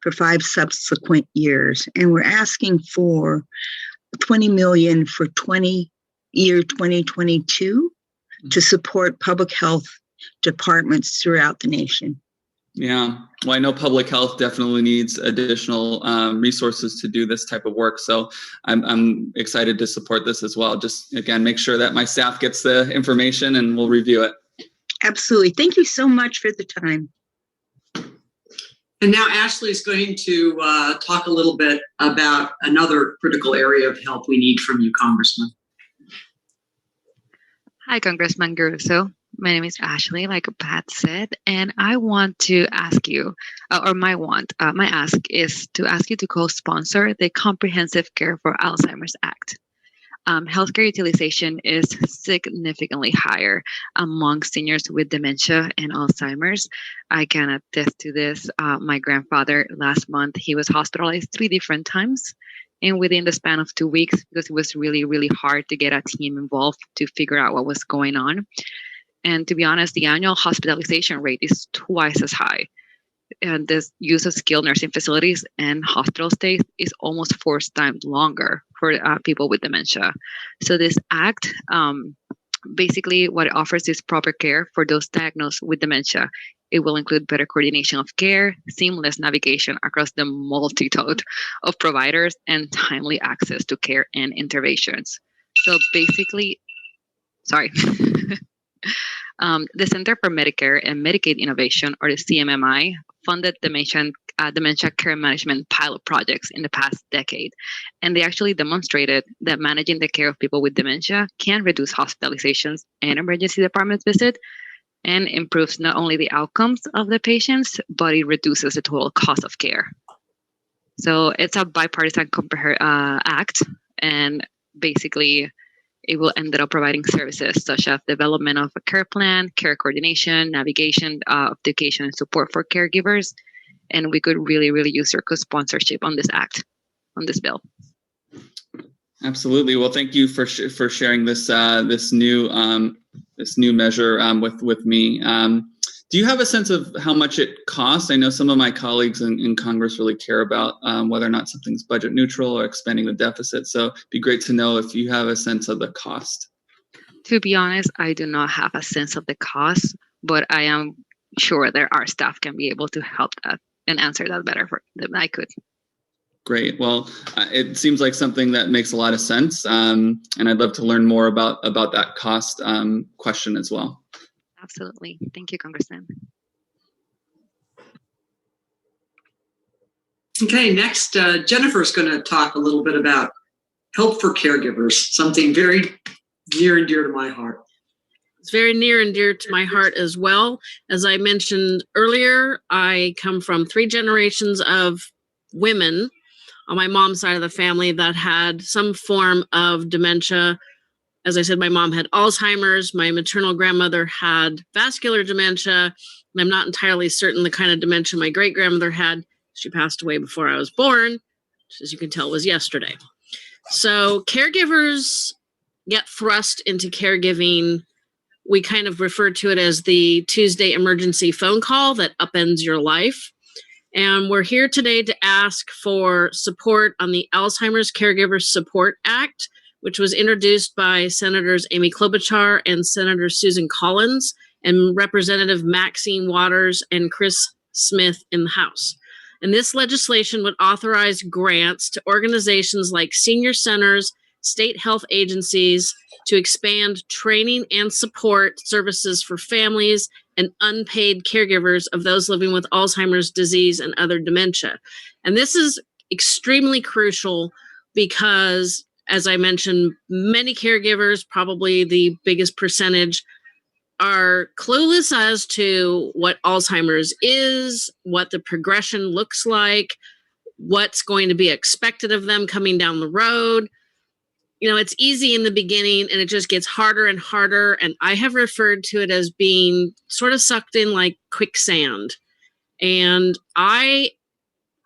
for 5 subsequent years. And we're asking for $20 million for 2022 to support public health departments throughout the nation. Yeah, well, I know public health definitely needs additional resources to do this type of work. So I'm excited to support this as well. Just, again, make sure that my staff gets the information and we'll review it. Absolutely. Thank you so much for the time. And now Ashley is going to talk a little bit about another critical area of help we need from you, Congressman. Hi, Congressman Giarrusso. My name is Ashley, like Pat said, and I want to ask you, my ask is to ask you to co-sponsor the Comprehensive Care for Alzheimer's Act. Healthcare utilization is significantly higher among seniors with dementia and Alzheimer's. I can attest to this. My grandfather, last month, he was hospitalized 3 different times. And within the span of 2 weeks, because it was really, really hard to get a team involved to figure out what was going on. And to be honest, the annual hospitalization rate is twice as high. And the use of skilled nursing facilities and hospital stays is almost 4 times longer for people with dementia. So this act, basically what it offers is proper care for those diagnosed with dementia. It will include better coordination of care, seamless navigation across the multitude of providers, and timely access to care and interventions. So basically, the Center for Medicare and Medicaid Innovation, or the CMMI, funded dementia care management pilot projects in the past decade. And they actually demonstrated that managing the care of people with dementia can reduce hospitalizations and emergency department visits, and improves not only the outcomes of the patients, but it reduces the total cost of care. So it's a bipartisan act, and basically it will end up providing services such as development of a care plan, care coordination, navigation, education, and support for caregivers. And we could really, really use your co-sponsorship on this act, on this bill. Absolutely. Well, thank you for sharing this this new measure with me. Do you have a sense of how much it costs? I know some of my colleagues in Congress really care about whether or not something's budget neutral or expanding the deficit. So it'd be great to know if you have a sense of the cost. To be honest, I do not have a sense of the cost, but I am sure that our staff can be able to help that and answer that better than I could. Great. Well, it seems like something that makes a lot of sense, and I'd love to learn more about that cost question as well. Absolutely. Thank you, Congressman. Okay, next, Jennifer's going to talk a little bit about help for caregivers, something very near and dear to my heart. It's very near and dear to my heart as well. As I mentioned earlier, I come from 3 generations of women on my mom's side of the family that had some form of dementia. As I said, my mom had Alzheimer's. My maternal grandmother had vascular dementia. And I'm not entirely certain the kind of dementia my great grandmother had. She passed away before I was born, which, as you can tell, was yesterday. So caregivers get thrust into caregiving. We kind of refer to it as the Tuesday emergency phone call that upends your life. And we're here today to ask for support on the Alzheimer's Caregivers Support Act, which was introduced by Senators Amy Klobuchar and Senator Susan Collins and Representative Maxine Waters and Chris Smith in the House. And this legislation would authorize grants to organizations like senior centers, state health agencies to expand training and support services for families and unpaid caregivers of those living with Alzheimer's disease and other dementia. And this is extremely crucial because, as I mentioned, many caregivers, probably the biggest percentage, are clueless as to what Alzheimer's is, what the progression looks like, what's going to be expected of them coming down the road. You know, it's easy in the beginning and it just gets harder and harder. And I have referred to it as being sort of sucked in like quicksand. And I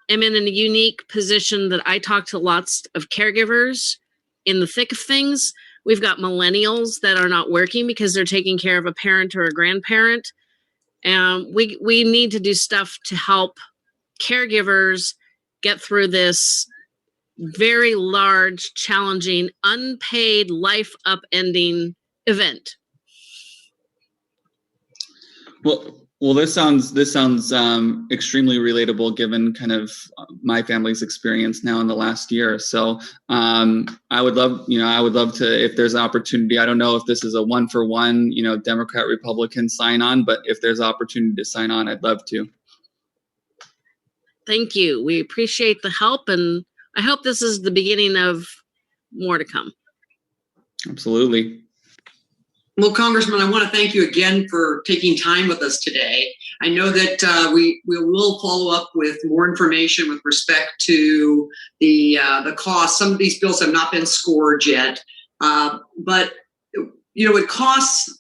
am in a unique position that I talk to lots of caregivers in the thick of things. We've got millennials that are not working because they're taking care of a parent or a grandparent. And we need to do stuff to help caregivers get through this very large, challenging, unpaid, life upending event. Well, this sounds extremely relatable given kind of my family's experience now in the last year. So I would love to, if there's an opportunity, I don't know if this is a 1-for-1, Democrat, Republican sign on, but if there's opportunity to sign on, I'd love to. Thank you. We appreciate the help, and I hope this is the beginning of more to come. Absolutely. Well, Congressman, I want to thank you again for taking time with us today. I know that we will follow up with more information with respect to the cost. Some of these bills have not been scored yet, but it costs.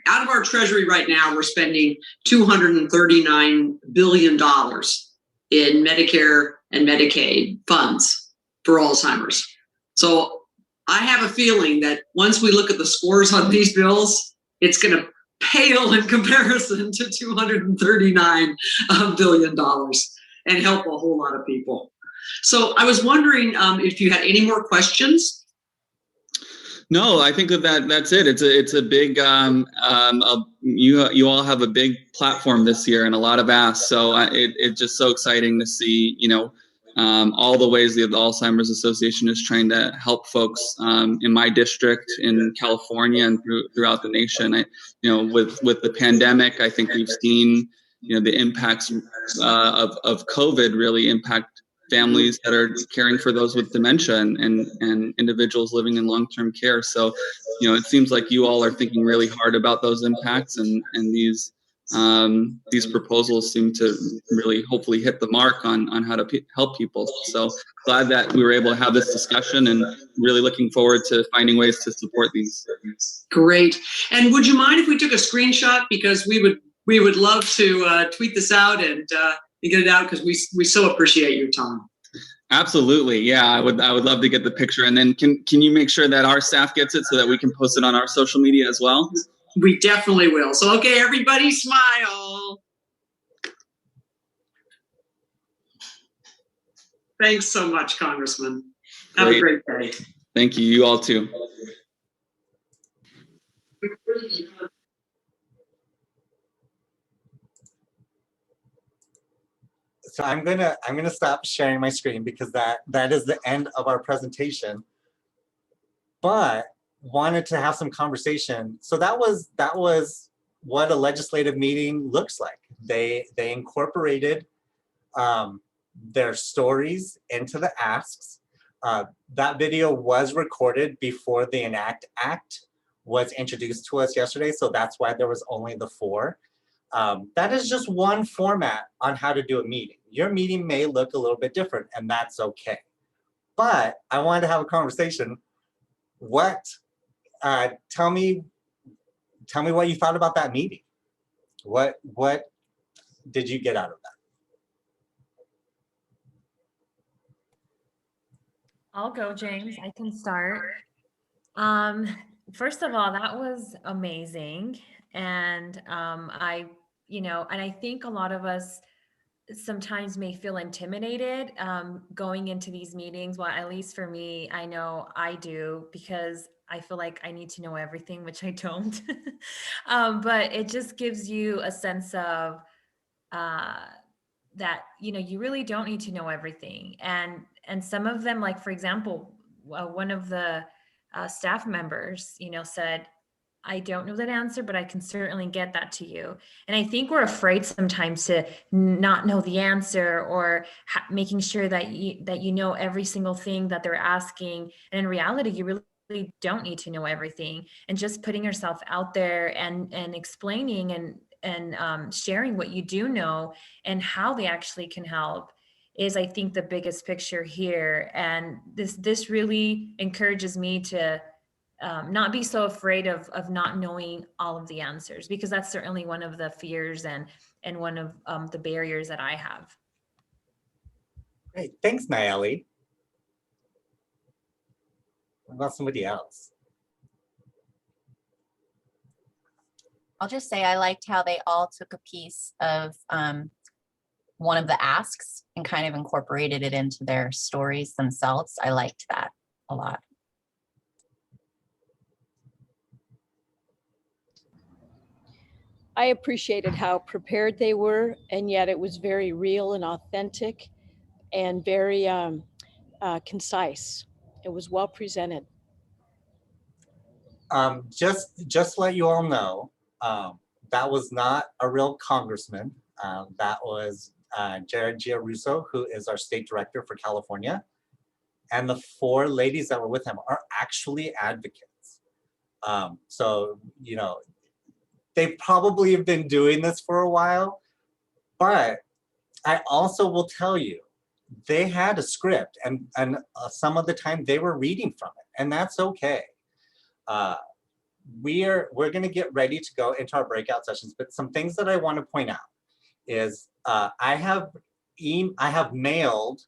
Out of our Treasury right now, we're spending $239 billion in Medicare and Medicaid funds for Alzheimer's. So I have a feeling that once we look at the scores on these bills, it's going to pale in comparison to $239 billion and help a whole lot of people. So I was wondering if you had any more questions. No, I think that's it. It's a big. You all have a big platform this year and a lot of asks. So it's just so exciting to see all the ways the Alzheimer's Association is trying to help folks in my district in California and throughout the nation. With the pandemic, I think we've seen the impacts of COVID really impact families that are caring for those with dementia and individuals living in long-term care. So, it seems like you all are thinking really hard about those impacts, and these proposals seem to really hopefully hit the mark on how to help people. So glad that we were able to have this discussion and really looking forward to finding ways to support these. Great. And would you mind if we took a screenshot, because we would love to tweet this out and get it out, because we so appreciate your time. Absolutely. Yeah, I would love to get the picture. And then can you make sure that our staff gets it so that we can post it on our social media as well? We definitely will. So, okay, everybody smile. Thanks so much, Congressman. Have a great day. Thank you. You all too. So I'm gonna stop sharing my screen because that is the end of our presentation. But wanted to have some conversation. So that was what a legislative meeting looks like. They incorporated their stories into the asks. That video was recorded before the Enact Act was introduced to us yesterday, so that's why there was only the 4. That is just one format on how to do a meeting. Your meeting may look a little bit different, and that's okay. But I wanted to have a conversation. Tell me what you thought about that meeting. What did you get out of that? I'll go, James. I can start. First of all, that was amazing. And I think a lot of us sometimes may feel intimidated going into these meetings. Well, at least for me, I know I do, because I feel like I need to know everything, which I don't. But it just gives you a sense of that, you really don't need to know everything. And some of them, like, for example, one of the staff members, said, I don't know that answer, but I can certainly get that to you. And I think we're afraid sometimes to not know the answer, or making sure that you know every single thing that they're asking. And in reality, you really don't need to know everything. And just putting yourself out there and explaining and sharing what you do know and how they actually can help is, I think, the biggest picture here. And this really encourages me to not be so afraid of not knowing all of the answers, because that's certainly one of the fears and one of the barriers that I have. Great, thanks, Nayeli. What about somebody else? I'll just say I liked how they all took a piece of one of the asks and kind of incorporated it into their stories themselves. I liked that a lot. I appreciated how prepared they were, and yet it was very real and authentic and very concise. It was well presented. Just to let you all know, that was not a real congressman. That was Jared Giarrusso, who is our state director for California. And the 4 ladies that were with him are actually advocates. So, they probably have been doing this for a while, but I also will tell you, they had a script, and some of the time they were reading from it, and that's okay. We're going to get ready to go into our breakout sessions, but some things that I want to point out is I have mailed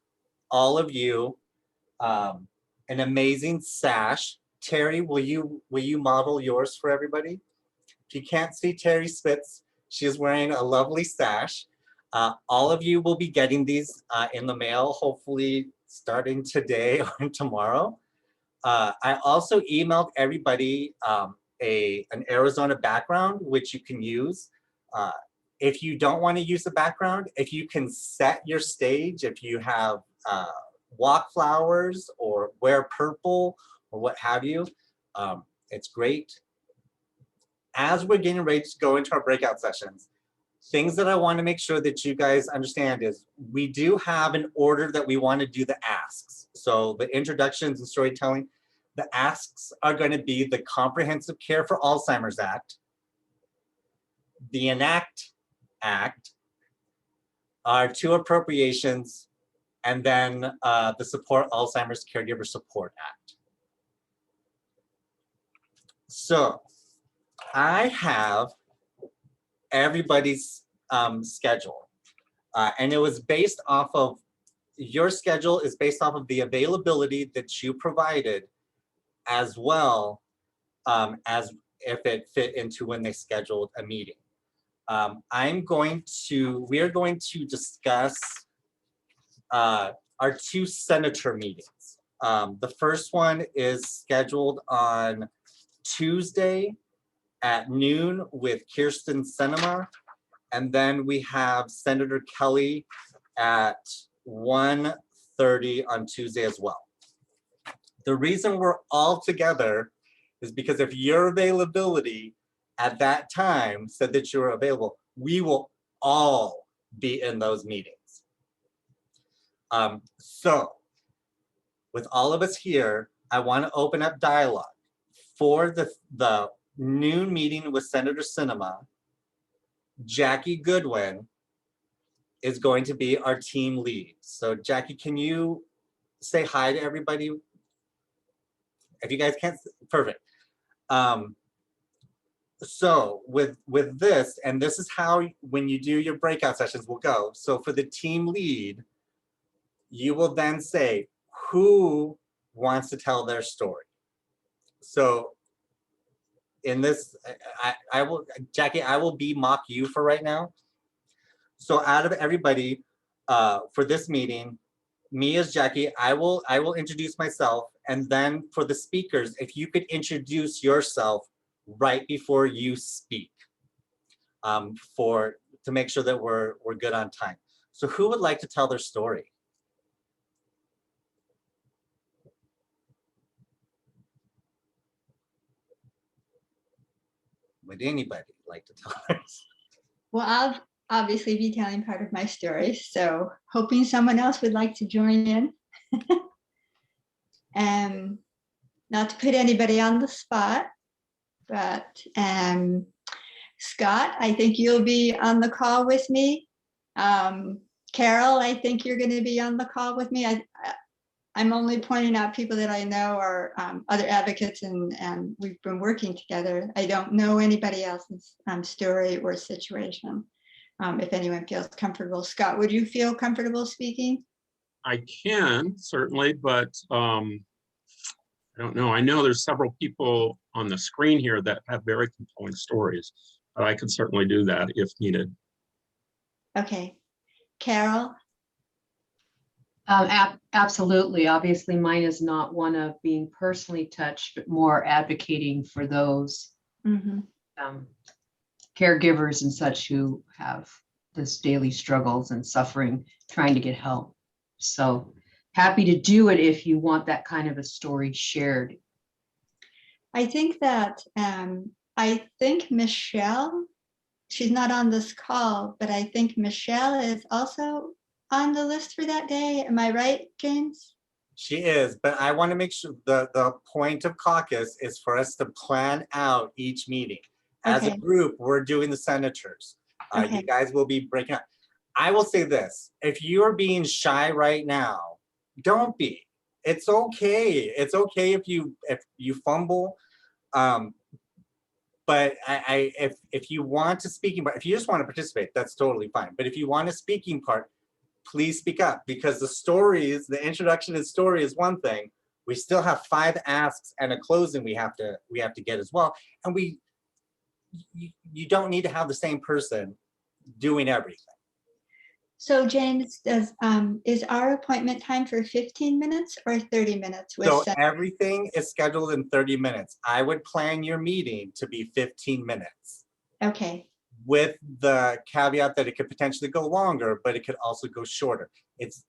all of you an amazing sash. Terry, will you model yours for everybody? If you can't see Terry Spitz, she is wearing a lovely sash. All of you will be getting these in the mail, hopefully starting today or tomorrow. I also emailed everybody an Arizona background, which you can use. If you don't want to use a background, if you can set your stage, if you have walk flowers or wear purple or what have you, it's great. As we're getting ready to go into our breakout sessions, things that I want to make sure that you guys understand is we do have an order that we want to do the asks. So the introductions and storytelling, the asks are going to be the Comprehensive Care for Alzheimer's Act, the Enact Act, our 2 appropriations, and then the Support Alzheimer's Caregiver Support Act. So I have everybody's schedule, and it was based off of, your schedule is based off of the availability that you provided, as well as if it fit into when they scheduled a meeting. We are going to discuss our 2 senator meetings. The first one is scheduled on Tuesday at noon with Kirsten Sinema. And then we have Senator Kelly at 1:30 on Tuesday as well. The reason we're all together is because if your availability at that time said that you were available, we will all be in those meetings. So with all of us here, I want to open up dialogue for the noon meeting with Senator Sinema. Jackie Goodwin is going to be our team lead. So Jackie, can you say hi to everybody? If you guys can't, perfect. So with this, and this is how when you do your breakout sessions will go. So for the team lead, you will then say who wants to tell their story. So in this, I will, Jackie, I will be mock you for right now. So out of everybody for this meeting, me as Jackie, I will introduce myself, and then for the speakers, if you could introduce yourself right before you speak, to make sure that we're good on time. So who would like to tell their story? Would anybody like to tell theirs? Well, I'll obviously be telling part of my story, so hoping someone else would like to join in. Not to put anybody on the spot, but Scott, I think you'll be on the call with me. Carol, I think you're going to be on the call with me. I'm only pointing out people that I know are other advocates, and we've been working together. I don't know anybody else's story or situation. If anyone feels comfortable. Scott, would you feel comfortable speaking? I can certainly, but I don't know. I know there's several people on the screen here that have very compelling stories, but I could certainly do that if needed. Okay. Carol? Absolutely. Obviously, mine is not one of being personally touched, but more advocating for those caregivers and such who have this daily struggles and suffering, trying to get help. So happy to do it if you want that kind of a story shared. I think that, I think Michelle, she's not on this call, but I think Michelle is also on the list for that day. Am I right, James? She is, but I want to make sure the point of caucus is for us to plan out each meeting. As a group, we're doing the senators. You guys will be breaking up. I will say this, if you're being shy right now, don't be. It's okay. It's okay if you fumble. But if you want to speaking part, if you just want to participate, that's totally fine. But if you want a speaking part, please speak up, because the stories, the introduction and story is one thing. We still have 5 asks and a closing we have to get as well. And you don't need to have the same person doing everything. So James, is our appointment time for 15 minutes or 30 minutes? So everything is scheduled in 30 minutes. I would plan your meeting to be 15 minutes. Okay. With the caveat that it could potentially go longer, but it could also go shorter.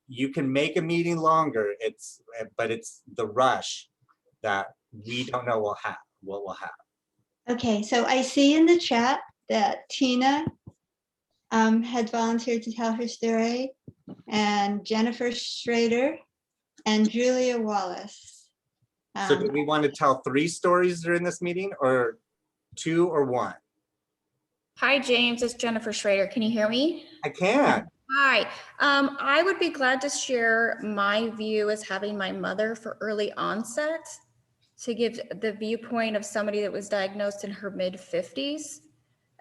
You can make a meeting longer, but it's the rush that we don't know what we'll have. Okay, so I see in the chat that Tina had volunteered to tell her story, and Jennifer Schrader and Julia Wallace. So do we want to tell 3 stories during this meeting, or 2 or 1? Hi, James, it's Jennifer Schrader. Can you hear me? I can. Hi, I would be glad to share my view as having my mother for early onset, to give the viewpoint of somebody that was diagnosed in her mid-50s.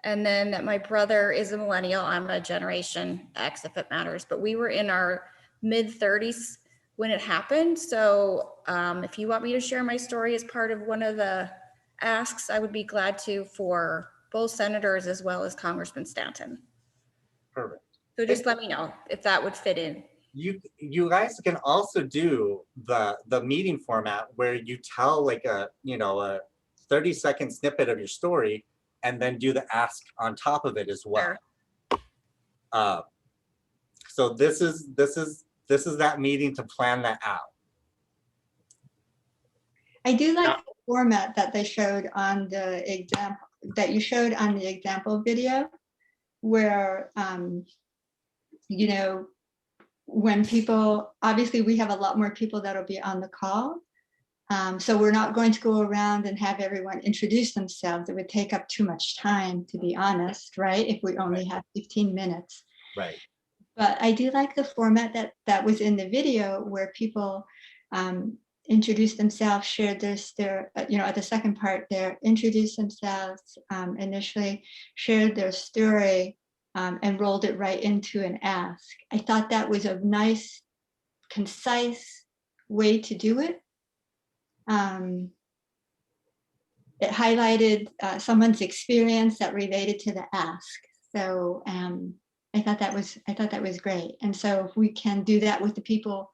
And then that my brother is a millennial. I'm a Generation X, if it matters, but we were in our mid-30s when it happened. So if you want me to share my story as part of one of the asks, I would be glad to, for both senators as well as Congressman Stanton. Perfect. So just let me know if that would fit in. You guys can also do the meeting format where you tell like a 30-second snippet of your story, and then do the ask on top of it as well. Sure. So this is that meeting to plan that out. I do like the format that they showed on the example, that you showed on the example video, where, you know, when people, obviously we have a lot more people that'll be on the call. So we're not going to go around and have everyone introduce themselves. It would take up too much time, to be honest, right? If we only have 15 minutes. Right. But I do like the format that was in the video, where people introduced themselves, shared their you know, at the second part there, introduced themselves initially, shared their story, and rolled it right into an ask. I thought that was a nice, concise way to do it. It highlighted someone's experience that related to the ask. So I thought that was great. And so if we can do that with the people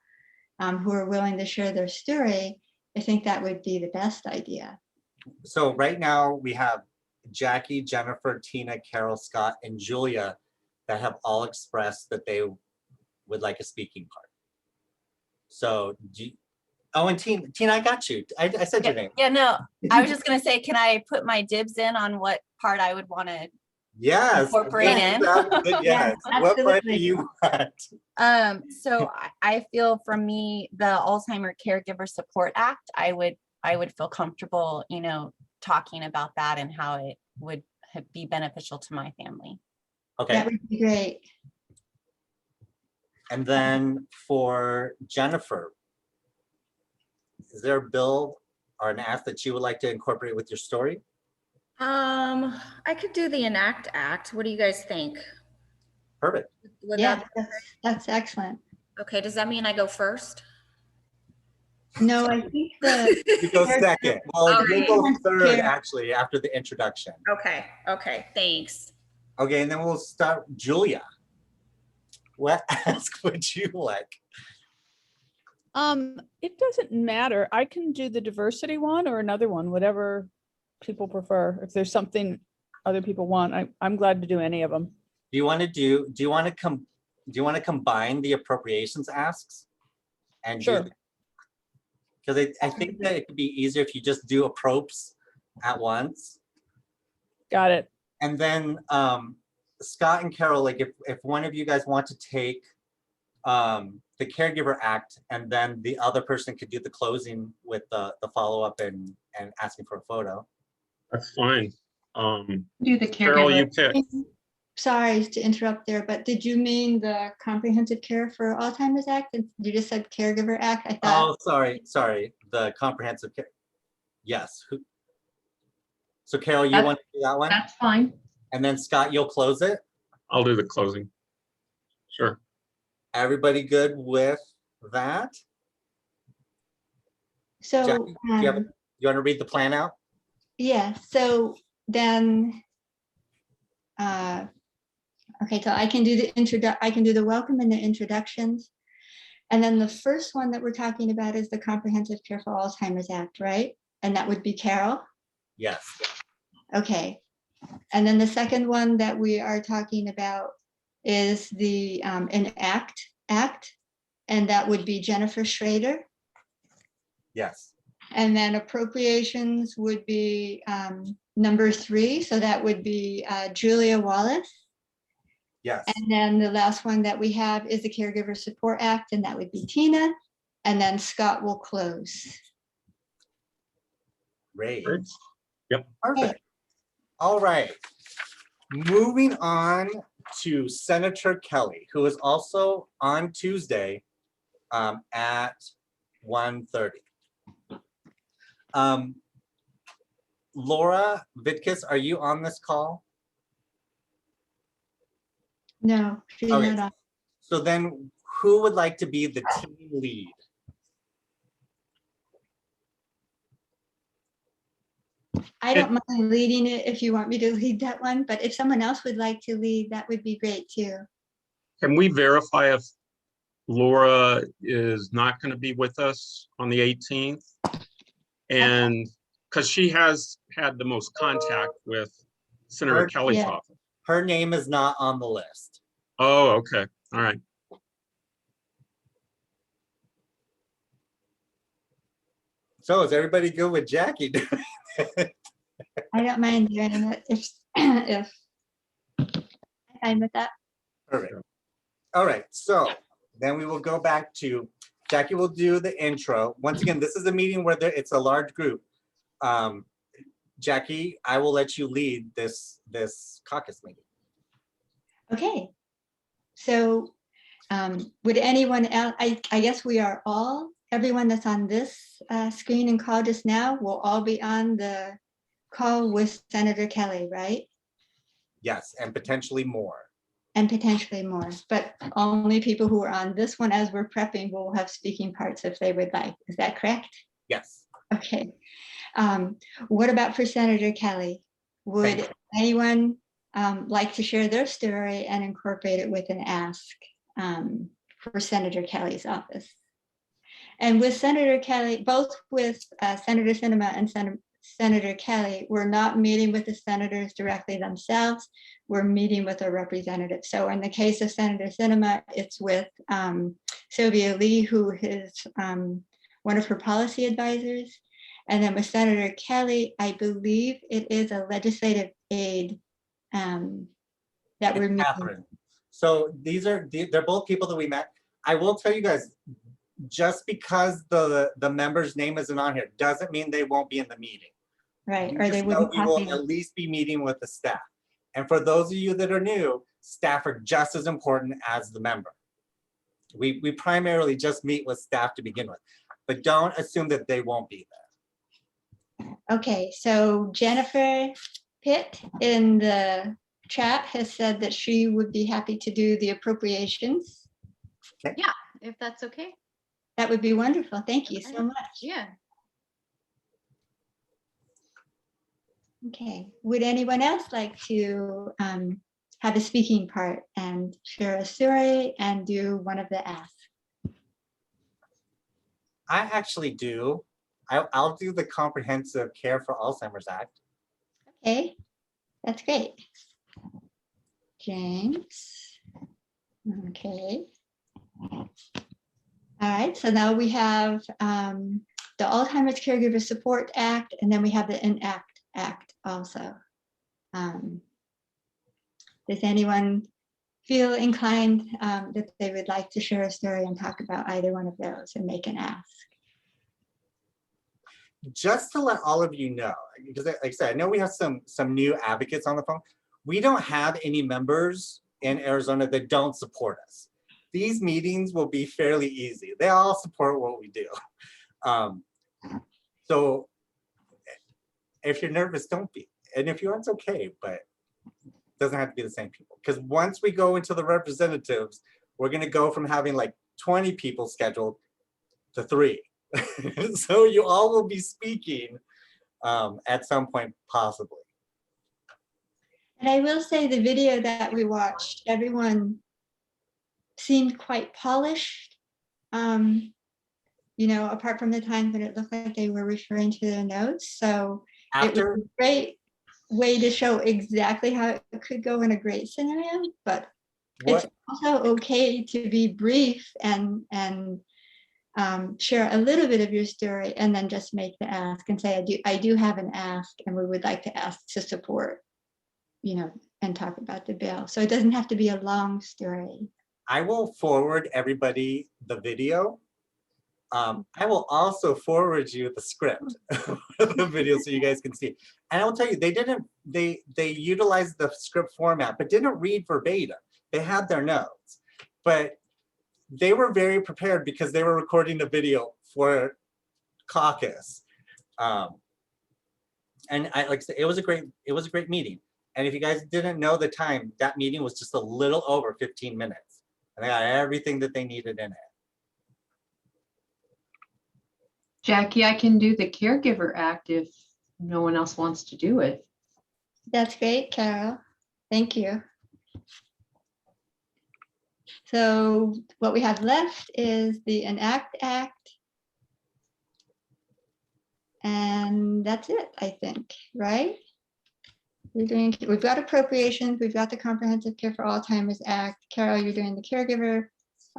who are willing to share their story, I think that would be the best idea. So right now we have Jackie, Jennifer, Tina, Carol, Scott, and Julia that have all expressed that they would like a speaking part. So, oh, and Tina, I got you. I said your name. Yeah, no, I was just gonna say, can I put my dibs in on what part I would want to incorporate in? Yes. What part do you want? So I feel, from me, the Alzheimer Caregiver Support Act, I would feel comfortable, you know, talking about that and how it would be beneficial to my family. Okay. That would be great. And then for Jennifer, is there a bill or an act that you would like to incorporate with your story? I could do the Enact Act. What do you guys think? Perfect. Yeah, that's excellent. Okay, does that mean I go first? No, I think You go second. Well, you go third, Yeah. actually, after the introduction. Okay, thanks. Okay, and then we'll start. Julia, what ask would you like? It doesn't matter. I can do the diversity one or another one, whatever people prefer. If there's something other people want, I'm glad to do any of them. Do you want to combine the appropriations asks? And Sure. Because I think that it could be easier if you just do appropes at once. Got it. And then Scott and Carol, like if one of you guys want to take the Caregiver Act, and then the other person could do the closing with the follow-up and asking for a photo. That's fine. Do the Carol, you pick. Sorry to interrupt there, but did you mean the Comprehensive Care for Alzheimer's Act? You just said Caregiver Act. I thought. Oh, sorry. The Comprehensive Care. Yes. So Carol, you want to do that one? That's fine. And then Scott, you'll close it? I'll do the closing. Sure. Everybody good with that? So Jackie, you want to read the plan out? yeah, so then okay, so I can do the welcome and the introductions. And then the first one that we're talking about is the Comprehensive Care for Alzheimer's Act, right? And that would be Carol? Yes. Okay. And then the second one that we are talking about is the Enact Act, and that would be Jennifer Schrader. Yes. And then appropriations would be number 3, so that would be Julia Wallace. Yes. And then the last one that we have is the Caregiver Support Act, and that would be Tina. And then Scott will close. Great. Yep. Perfect. All right. Moving on to Senator Kelly, who is also on Tuesday at 1:30. Laura Vitkus, are you on this call? No, she's Okay. not on. So then who would like to be the team lead? I don't mind leading it if you want me to lead that one, but if someone else would like to lead, that would be great too. Can we verify if Laura is not going to be with us on the 18th? And because she has had the most contact with Senator Kelly's office. Her name is not on the list. Oh, okay. All right. So is everybody good with Jackie? I don't mind doing it if I'm fine with that. Perfect. All right, so then we will go back to, Jackie will do the intro. Once again, this is a meeting where it's a large group. Jackie, I will let you lead this caucus meeting. Okay. So would anyone else, I guess we are everyone that's on this screen and call just now will all be on the call with Senator Kelly, right? Yes, and potentially more. And potentially more, but only people who are on this one as we're prepping will have speaking parts if they would like. Is that correct? Yes. Okay. What about for Senator Kelly? Would anyone like to share their story and incorporate it with an ask for Senator Kelly's office? And with Senator Kelly, both with Senator Sinema and Senator Kelly, we're not meeting with the senators directly themselves. We're meeting with a representative. So in the case of Senator Sinema, it's with Sylvia Lee, who is one of her policy advisors. And then with Senator Kelly, I believe it is a legislative aide that we're meeting. Catherine. So they're both people that we met. I will tell you guys, just because the member's name isn't on here doesn't mean they won't be in the meeting. Right, You or they just know wouldn't we will copy. at least be meeting with the staff. And for those of you that are new, staff are just as important as the member. We primarily just meet with staff to begin with, but don't assume that they won't be there. Okay, so Jennifer Pitt in the chat has said that she would be happy to do the appropriations. Yeah, if that's okay. That would be wonderful. Thank you so much. Yeah. Okay, would anyone else like to have a speaking part and share a story and do one of the asks? I actually do. I'll do the Comprehensive Care for Alzheimer's Act. Okay, that's great. James. Okay. All right, so now we have the Alzheimer's Caregiver Support Act, and then we have the ENACT Act also. Does anyone feel inclined that they would like to share a story and talk about either one of those and make an ask? Just to let all of you know, because like I said, I know we have some new advocates on the phone. We don't have any members in Arizona that don't support us. These meetings will be fairly easy. They all support what we do. So if you're nervous, don't be. And if you are, it's okay, but it doesn't have to be the same people. Because once we go into the representatives, we're gonna go from having like 20 people scheduled to 3. So you all will be speaking at some point, possibly. And I will say the video that we watched, everyone seemed quite polished. You know, apart from the times when it looked like they were referring to their notes. So it was a great way to show exactly how it could go in a great scenario, but it's also okay to be brief and share a little bit of your story and then just make the ask and say, I do have an ask and we would like to ask to support, you know, and talk about the bill. So it doesn't have to be a long story. I will forward everybody the video. I will also forward you the script of the video so you guys can see. And I will tell you, they utilized the script format, but didn't read verbatim. They had their notes, but they were very prepared because they were recording the video for caucus. And like I said, it was a great meeting. And if you guys didn't know the time, that meeting was just a little over 15 minutes. And they got everything that they needed in it. Jackie, I can do the Caregiver Act if no one else wants to do it. That's great, Carol. Thank you. So what we have left is the ENACT Act. And that's it, I think, right? We've got appropriations, we've got the Comprehensive Care for Alzheimer's Act. Carol, you're doing the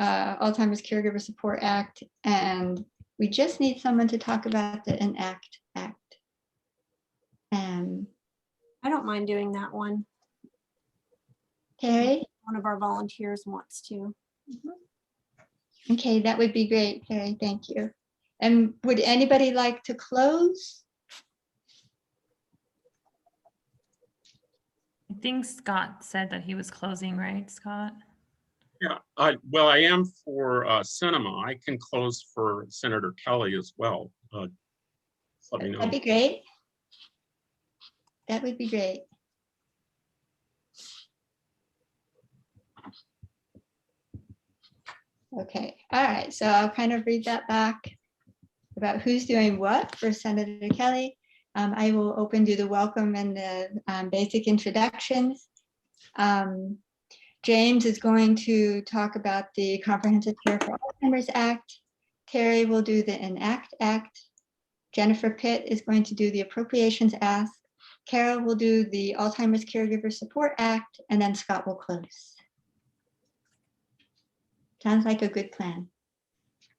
Alzheimer's Caregiver Support Act, and we just need someone to talk about the Enact Act. I don't mind doing that one. Terry? One of our volunteers wants to. Okay, that would be great, Terry. Thank you. And would anybody like to close? I think Scott said that he was closing, right, Scott? Yeah, well, I am for cinema. I can close for Senator Kelly as well. Let me know. That'd be great. That would be great. Okay, all right, so I'll kind of read that back about who's doing what for Senator Kelly. I will open do the welcome and the basic introductions. James is going to talk about the Comprehensive Care for Alzheimer's Act. Terry will do the Enact Act. Jennifer Pitt is going to do the Appropriations Act. Carol will do the Alzheimer's Caregiver Support Act, and then Scott will close. Sounds like a good plan.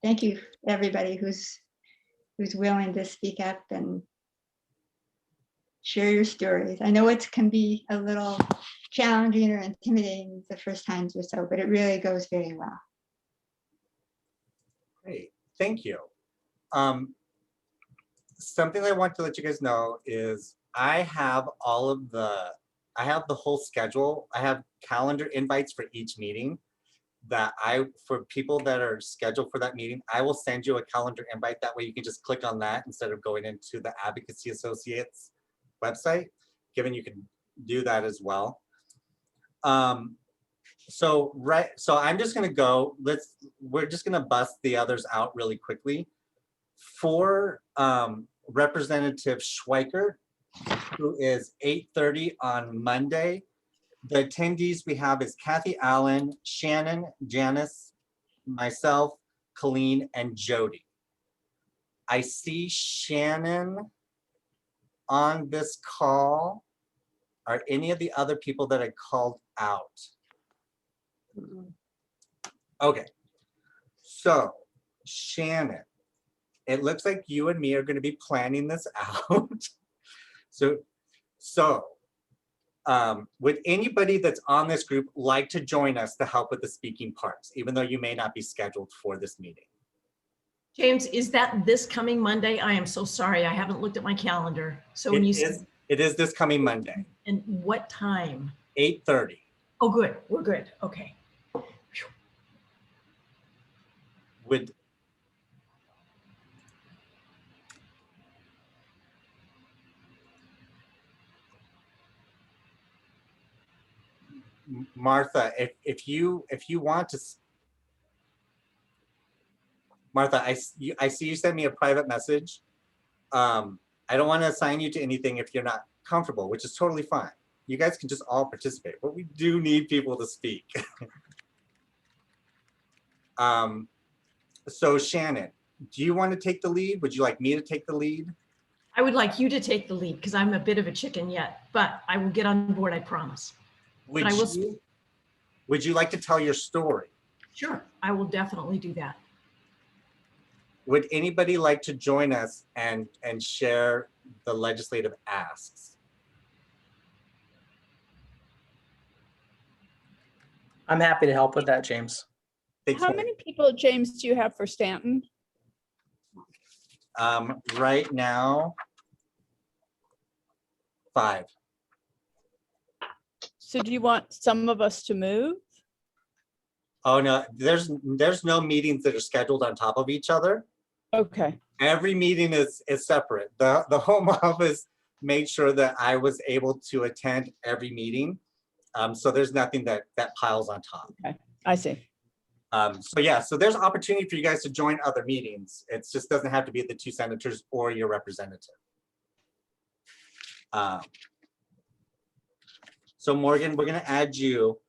Thank you, everybody who's willing to speak up and share your stories. I know it can be a little challenging or intimidating the first times or so, but it really goes very well. Great, thank you. Something I want to let you guys know is I have the whole schedule. I have calendar invites for each meeting that for people that are scheduled for that meeting, I will send you a calendar invite. That way you can just click on that instead of going into the Advocacy Associates website, given you can do that as well. So I'm just gonna go, we're just gonna bust the others out really quickly. For Representative Schweikert, who is 8:30 on Monday. The attendees we have is Kathy Allen, Shannon, Janice, myself, Colleen, and Jody. I see Shannon on this call. Are any of the other people that I called out? Okay, so Shannon, it looks like you and me are going to be planning this out. So would anybody that's on this group like to join us to help with the speaking parts, even though you may not be scheduled for this meeting? James, is that this coming Monday? I am so sorry. I haven't looked at my calendar. So when It is this coming Monday. And what time? 8:30. Oh, good. We're good. Okay. Would Martha, if you want to, Martha, I see you sent me a private message. I don't want to assign you to anything if you're not comfortable, which is totally fine. You guys can just all participate, but we do need people to speak. So Shannon, do you want to take the lead? Would you like me to take the lead? I would like you to take the lead because I'm a bit of a chicken yet, but I will get on board, I promise. Would you like to tell your story? Sure, I will definitely do that. Would anybody like to join us and share the legislative asks? I'm happy to help with that, James. Thanks, How many people, James, do you have for Stanton? Right now, 5. So do you want some of us to move? Oh no, there's no meetings that are scheduled on top of each other. Okay. Every meeting is separate. The home office made sure that I was able to attend every meeting. So there's nothing that piles on top. Okay, I see. So there's opportunity for you guys to join other meetings. It just doesn't have to be the 2 senators or your representative. So Morgan, we're gonna add you.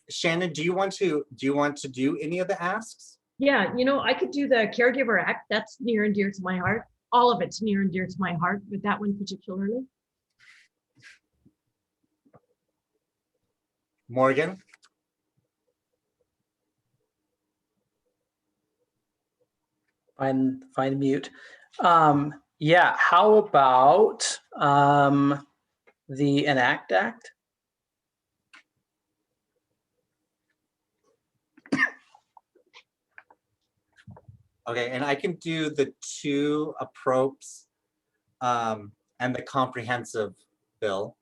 Shannon, do you want to do any of the asks? Yeah, I could do the Caregiver Act. That's near and dear to my heart. All of it's near and dear to my heart, but that one particularly. Morgan? find mute. Yeah, how about the Enact Act? Okay, and I can do the 2 appropes and the comprehensive bill.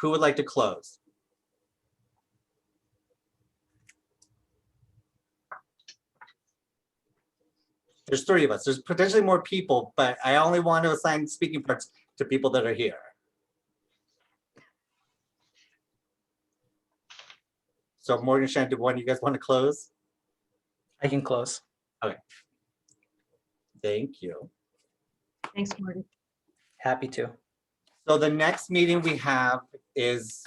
Who would like to close? There's 3 of us. There's potentially more people, but I only want to assign speaking parts to people that are here. So Morgan, Shannon, do one of you guys want to close? I can close. Okay. Thank you. Thanks, Morgan. Happy to. So the next meeting we have is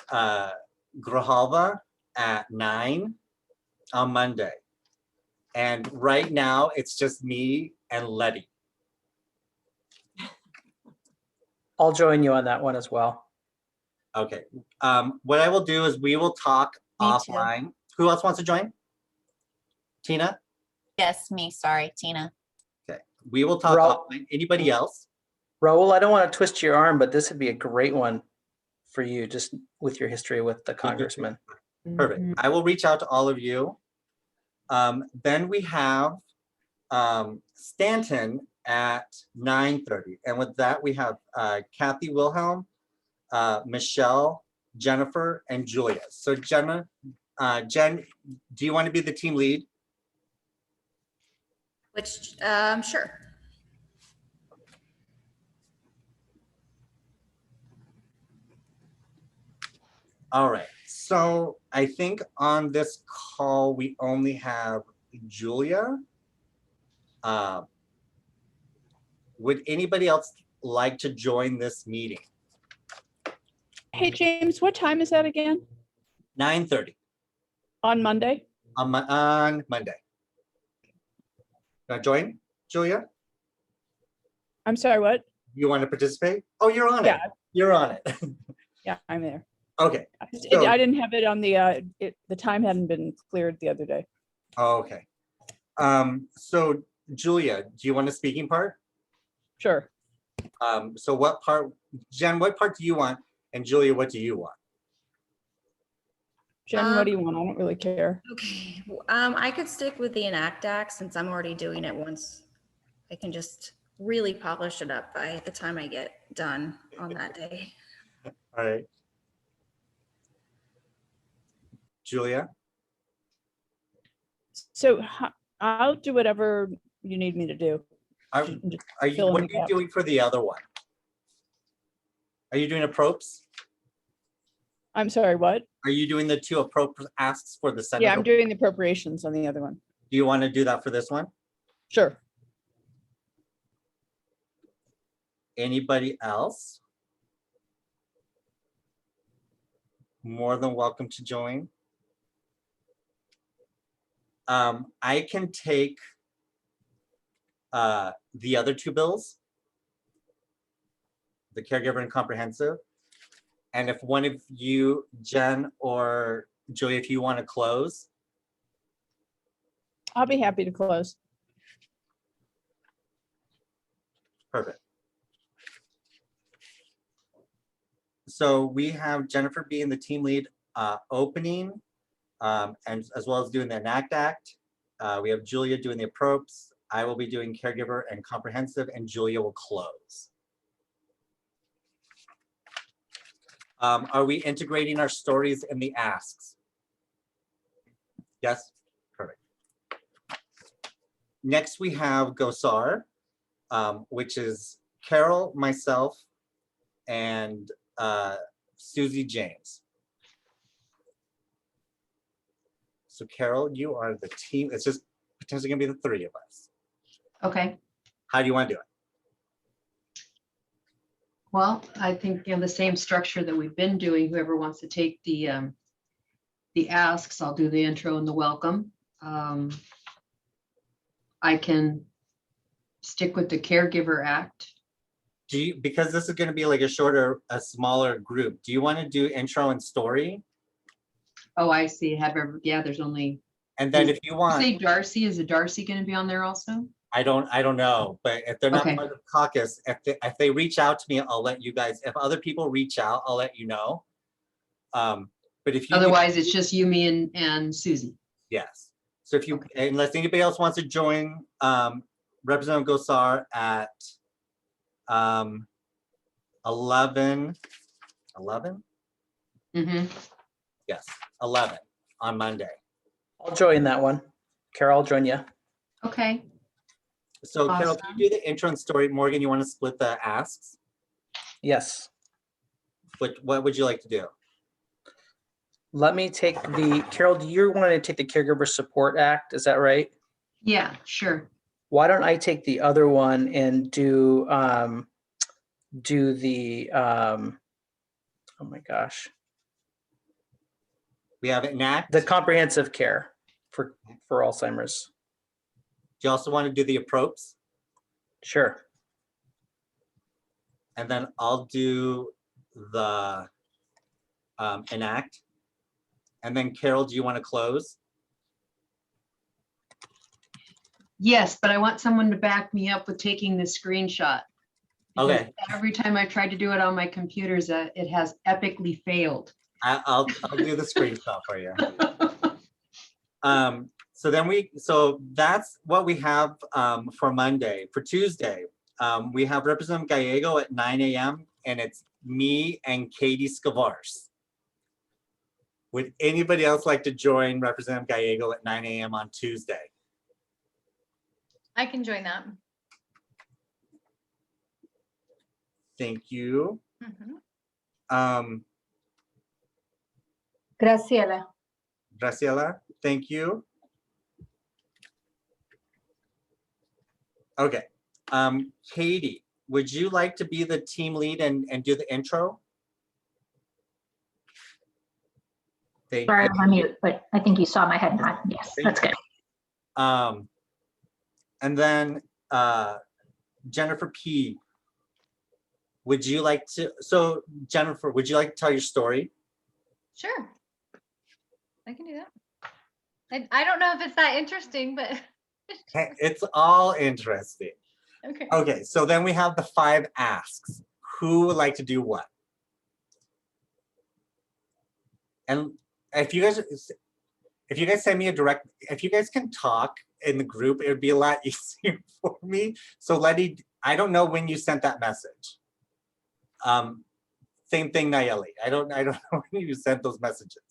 Grijalva at 9 on Monday. And right now it's just me and Letty. I'll join you on that one as well. Okay. What I will do is we will talk Me too. offline. Who else wants to join? Tina? Yes, me, sorry, Tina. Okay. We will talk offline. Anybody else? Raul, I don't want to twist your arm, but this would be a great one for you, just with your history with the congressman. Perfect. I will reach out to all of you. Then we have Stanton at 9:30. And with that, we have Kathy Wilhelm, Michelle, Jennifer, and Julia. So Jen, do you want to be the team lead? Which, sure. All right. So I think on this call, we only have Julia. Would anybody else like to join this meeting? Hey, James, what time is that again? 9:30 On Monday? on Monday. Join, Julia? I'm sorry, what? You want to participate? Oh, you're on Yeah. it. You're on it. Yeah, I'm there. Okay. I didn't have it on the, the time hadn't been cleared the other day. Okay. So Julia, do you want a speaking part? Sure. So what part, Jen, what part do you want? And Julia, what do you want? Jen, what do you want? I don't really care. Okay, I could stick with the Enact Act since I'm already doing it once. I can just really polish it up by the time I get done on that day. All right. Julia? So I'll do whatever you need me to do. What are you doing for the other one? Are you doing appropes? I'm sorry, what? Are you doing the 2 appropes asks for the Senate? Yeah, I'm doing the appropriations on the other one. Do you want to do that for this one? Sure. Anybody else? More than welcome to join. I can take the other 2 bills, the caregiver and comprehensive. And if one of you, Jen or Julia, if you want to close. I'll be happy to close. Perfect. So we have Jennifer being the team lead opening, and as well as doing the Enact Act. We have Julia doing the appropes. I will be doing caregiver and comprehensive, and Julia will close. Are we integrating our stories in the asks? Yes, perfect. Next we have Gosar, which is Carol, myself, and Susie James. So Carol, you are the team. It's just potentially gonna be the 3 of us. Okay. How do you want to do it? Well, I think, the same structure that we've been doing. Whoever wants to take the asks, I'll do the intro and the welcome. I can stick with the Caregiver Act. Do you, because this is going to be like a smaller group, do you want to do intro and story? Oh, I see. Yeah, there's only And then if you You want, say Darcy, is it Darcy going to be on there also? I don't know, but if they're not Okay. part of the caucus, if they reach out to me, I'll let you guys, if other people reach out, I'll let you know. But if you Otherwise, it's just you, me, and Susie. yes. So if you, unless anybody else wants to join, Representative Gosar at 11. Mm-hmm. Yes, 11 on Monday. I'll join that one. Carol, I'll join you. Okay. So Carol, can you do the intro and story? Morgan, you want to split the asks? Yes. What would you like to do? Let me take Carol, do you want to take the Caregiver Support Act? Is that right? Yeah, sure. Why don't I take the other one and do the, oh my gosh, We have ENACT. the comprehensive care for Alzheimer's. Do you also want to do the approps? Sure. And then I'll do the ENACT. And then Carol, do you want to close? Yes, but I want someone to back me up with taking the screenshot. because Okay. Every time I tried to do it on my computers, it has epically failed. I'll do the screenshot for you. So that's what we have for Monday. For Tuesday, we have Representative Gallego at 9 a.m. and it's me and Katie Scavars. Would anybody else like to join Representative Gallego at 9 a.m. on Tuesday? I can join that. Thank you. Graciela. Graciela, thank you. Okay. Katie, would you like to be the team lead and do the intro? Thank Sorry, you. I'm on mute, but I think you saw my head nod. Yes, that's good. And then Jennifer P. Would you like to, so Jennifer, would you like to tell your story? Sure. I can do that. I don't know if it's that interesting, but It's all interesting. okay. Okay, so then we have the 5 asks. Who would like to do what? And if you guys send me a direct, if you guys can talk in the group, it would be a lot easier for me. So Letty, I don't know when you sent that message. Same thing, Nayeli. I don't know when you sent those messages.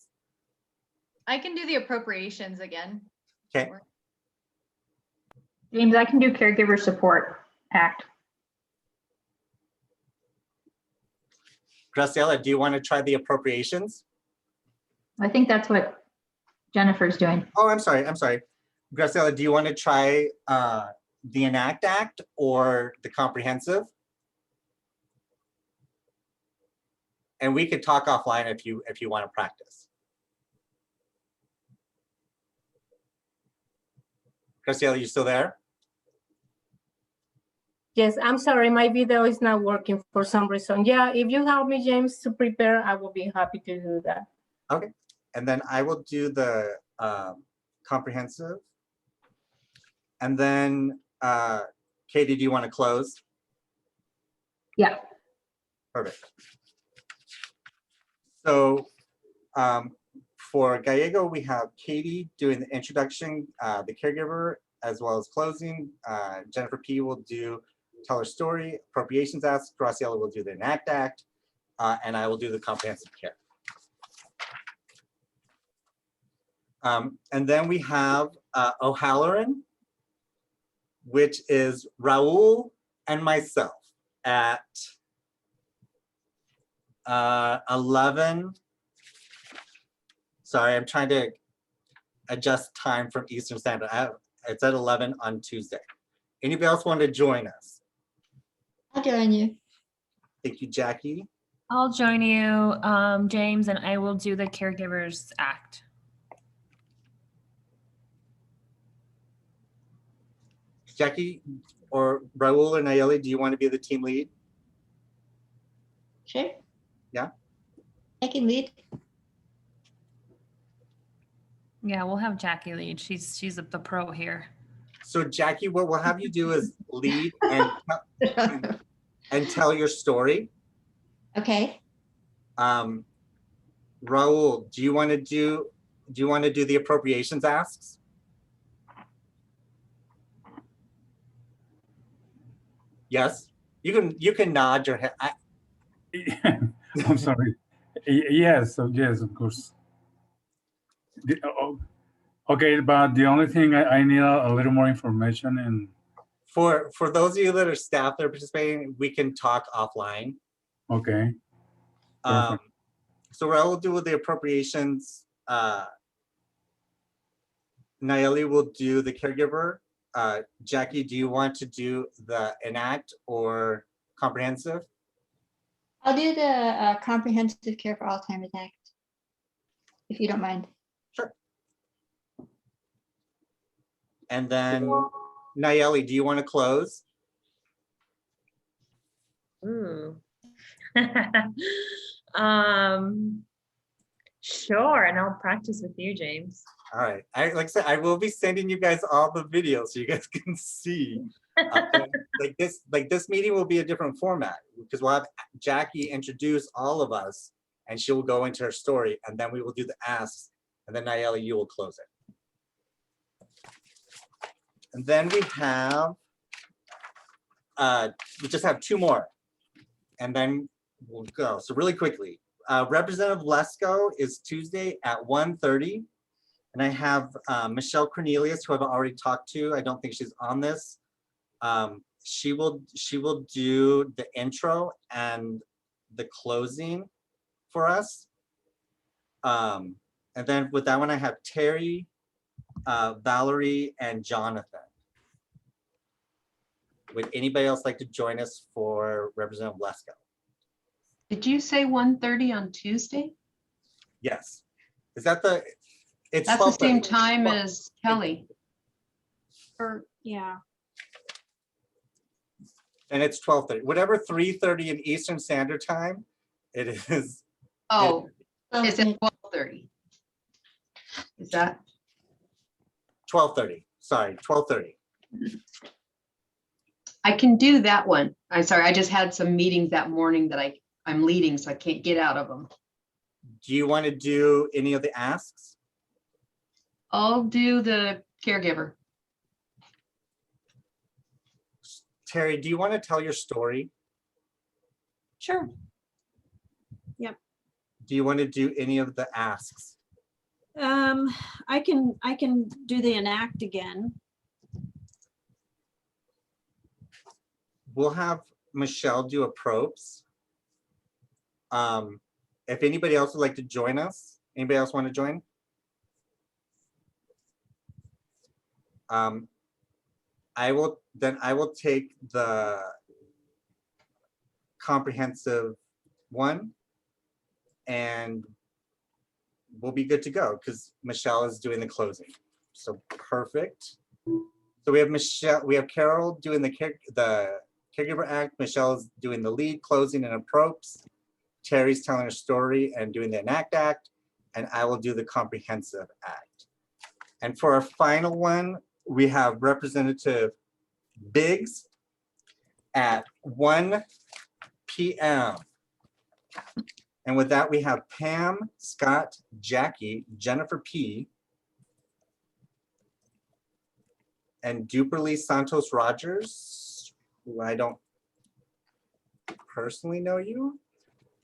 I can do the appropriations again. Okay. James, I can do Caregiver Support Act. Graciela, do you want to try the appropriations? I think that's what Jennifer's doing. Oh, I'm sorry. Graciela, do you want to try the ENACT Act or the comprehensive? And we could talk offline if you want to practice. Graciela, you still there? Yes, I'm sorry, my video is not working for some reason. Yeah, if you help me, James, to prepare, I will be happy to do that. Okay, and then I will do the comprehensive. And then, Katie, do you want to close? Yeah. Perfect. So for Gallego, we have Katie doing the introduction, the caregiver, as well as closing. Jennifer P. will tell her story, appropriations ask, Graciela will do the ENACT Act, and I will do the comprehensive care. And then we have O'Halloran, which is Raul and myself at 11. Sorry, I'm trying to adjust time from Eastern Standard. It's at 11 on Tuesday. Anybody else want to join us? I'll join you. Thank you, Jackie. I'll join you, James, and I will do the Caregivers Act. Jackie or Raul or Nayeli, do you want to be the team lead? Sure. Yeah. I can lead. Yeah, we'll have Jackie lead. She's the pro here. So Jackie, what we'll have you do is lead and tell your story. Okay. Raul, do you want to do the appropriations asks? Yes, you can nod your head. I'm sorry. Yes, yes, of course. Okay, but the only thing I need a little more information. And for those of you that are staff that are participating, we can talk offline. Okay. So Raul will do the appropriations. Nayeli will do the caregiver. Jackie, do you want to do the enact or comprehensive? I'll do the Comprehensive Care for Alzheimer's Act, if you don't mind. Sure. And then Nayeli, do you want to close? Ooh. Sure, and I'll practice with you, James. All right. Like I said, I will be sending you guys all the videos so you guys can see. Like this meeting will be a different format because we'll have Jackie introduce all of us and she will go into her story and then we will do the asks and then Nayeli, you will close it. And then we just have two more and then we'll go. So really quickly, Representative Lesko is Tuesday at 1:30. And I have Michelle Cornelius, who I've already talked to. I don't think she's on this. She will do the intro and the closing for us. And then with that one, I have Terry, Valerie, and Jonathan. Would anybody else like to join us for Representative Lesko? Did you say 1:30 on Tuesday? Yes. Is that the? It's That's the same 12:30. time as Kelly. Yeah. And it's 12:30. Whatever 3:30 in Eastern Standard Time, it is. Oh, it's at 12:30. Is that? 12:30. Sorry, 12:30. I can do that one. I'm sorry, I just had some meetings that morning that I'm leading, so I can't get out of them. Do you want to do any of the asks? I'll do the caregiver. Terry, do you want to tell your story? Sure. Yep. Do you want to do any of the asks? I can do the enact again. We'll have Michelle do a probes. If anybody else would like to join us, anybody else want to join? I will take the comprehensive one and we'll be good to go because Michelle is doing the closing. So perfect. So we have Carol doing the Caregiver Act. Michelle is doing the lead, closing, and approps. Terry's telling her story and doing the enact act, and I will do the comprehensive act. And for our final one, we have Representative Biggs at 1 p.m. And with that, we have Pam, Scott, Jackie, Jennifer P., and Duperly Santos Rogers, who I don't personally know you.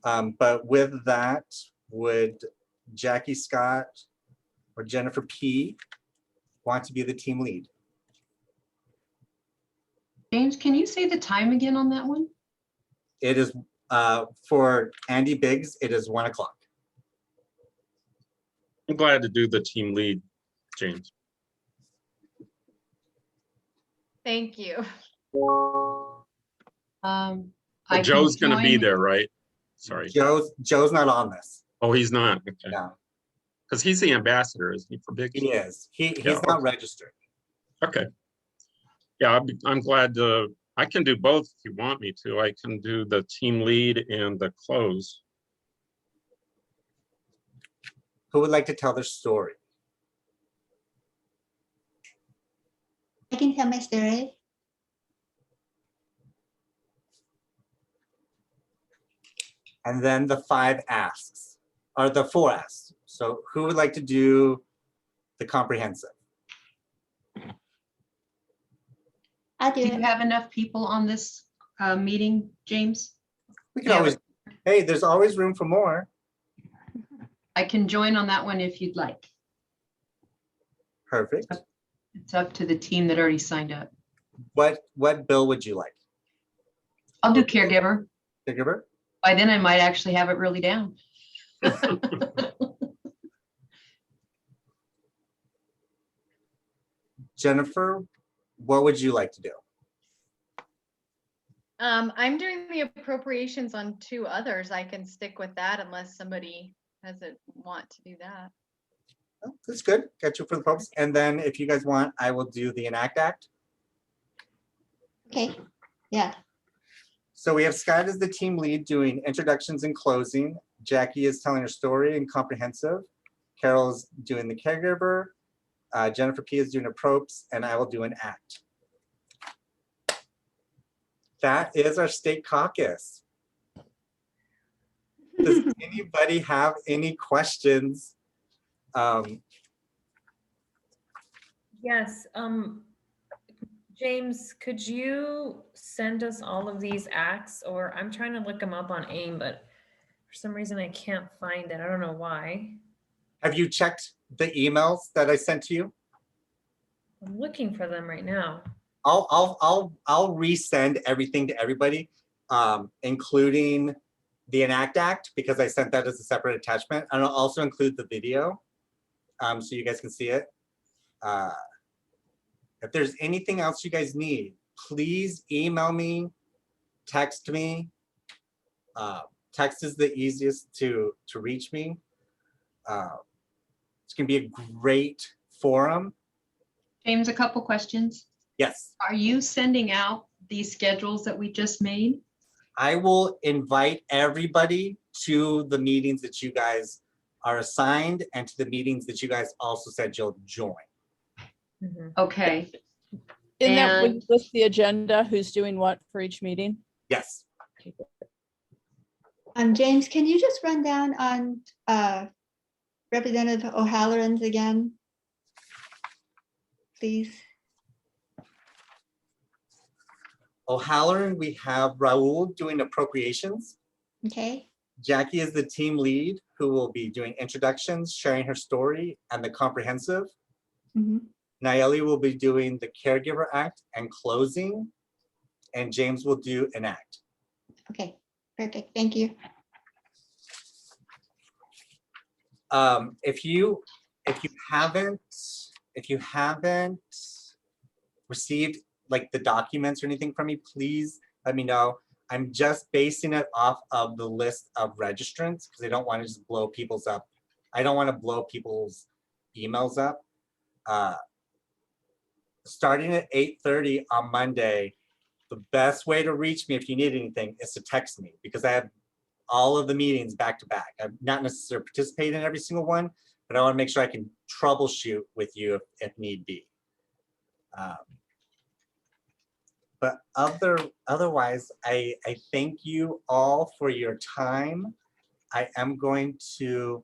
But with that, would Jackie, Scott, or Jennifer P. want to be the team lead? James, can you say the time again on that one? It is for Andy Biggs, it is 1 o'clock. I'm glad to do the team lead, James. Thank you. Joe's going to be there, right? Sorry. Joe's not on this. Oh, he's not. Okay. No. Because he's the ambassador, isn't he, for Biggs? He is. He's Yeah, not okay. registered. Okay. Yeah, I'm glad to. I can do both if you want me to. I can do the team lead and the close. Who would like to tell their story? I can tell my story. And then the 5 asks, or the 4 asks. So who would like to do the comprehensive? I'll do Do it. you have enough people on this meeting, James? We can always, hey, there's always room for more. I can join on that one if you'd like. Perfect. It's up to the team that already signed up. What bill would you like? I'll do caregiver. Caregiver? By then I might actually have it really down. Jennifer, what would you like to do? I'm doing the appropriations on 2 others. I can stick with that unless somebody doesn't want to do that. Oh, that's good. Got you for the purpose. And then if you guys want, I will do the Enact Act. Okay, yeah. So we have Scott as the team lead doing introductions and closing. Jackie is telling her story and comprehensive. Carol's doing the caregiver. Jennifer P is doing a propes, and I will do an act. That is our state caucus. Does anybody have any questions? Yes, James, could you send us all of these acts, or I'm trying to look them up on AIM, but for some reason I can't find it. I don't know why. Have you checked the emails that I sent to you? I'm looking for them right now. I'll resend everything to everybody, including the Enact Act, because I sent that as a separate attachment. And I'll also include the video, so you guys can see it. If there's anything else you guys need, please email me, text me. Text is the easiest to reach me. It's gonna be a great forum. James, a couple questions. Yes. Are you sending out these schedules that we just made? I will invite everybody to the meetings that you guys are assigned and to the meetings that you guys also said you'll join. Okay. In that, would And- you list the agenda, who's doing what for each meeting? Yes. James, can you just run down on Representative O'Halloran's again? Please. O'Halloran, we have Raul doing appropriations. Okay. Jackie is the team lead who will be doing introductions, sharing her story, and the comprehensive. Mhm. Nayeli will be doing the Caregiver Act and closing, and James will do an act. Okay, perfect. Thank you. If you haven't received like the documents or anything from me, please let me know. I'm just basing it off of the list of registrants because I don't want to just blow people's up. I don't want to blow people's emails up. Starting at 8:30 on Monday, the best way to reach me if you need anything is to text me because I have all of the meetings back to back. I'm not necessarily participating in every single one, but I want to make sure I can troubleshoot with you if need be. But otherwise, I thank you all for your time. I am going to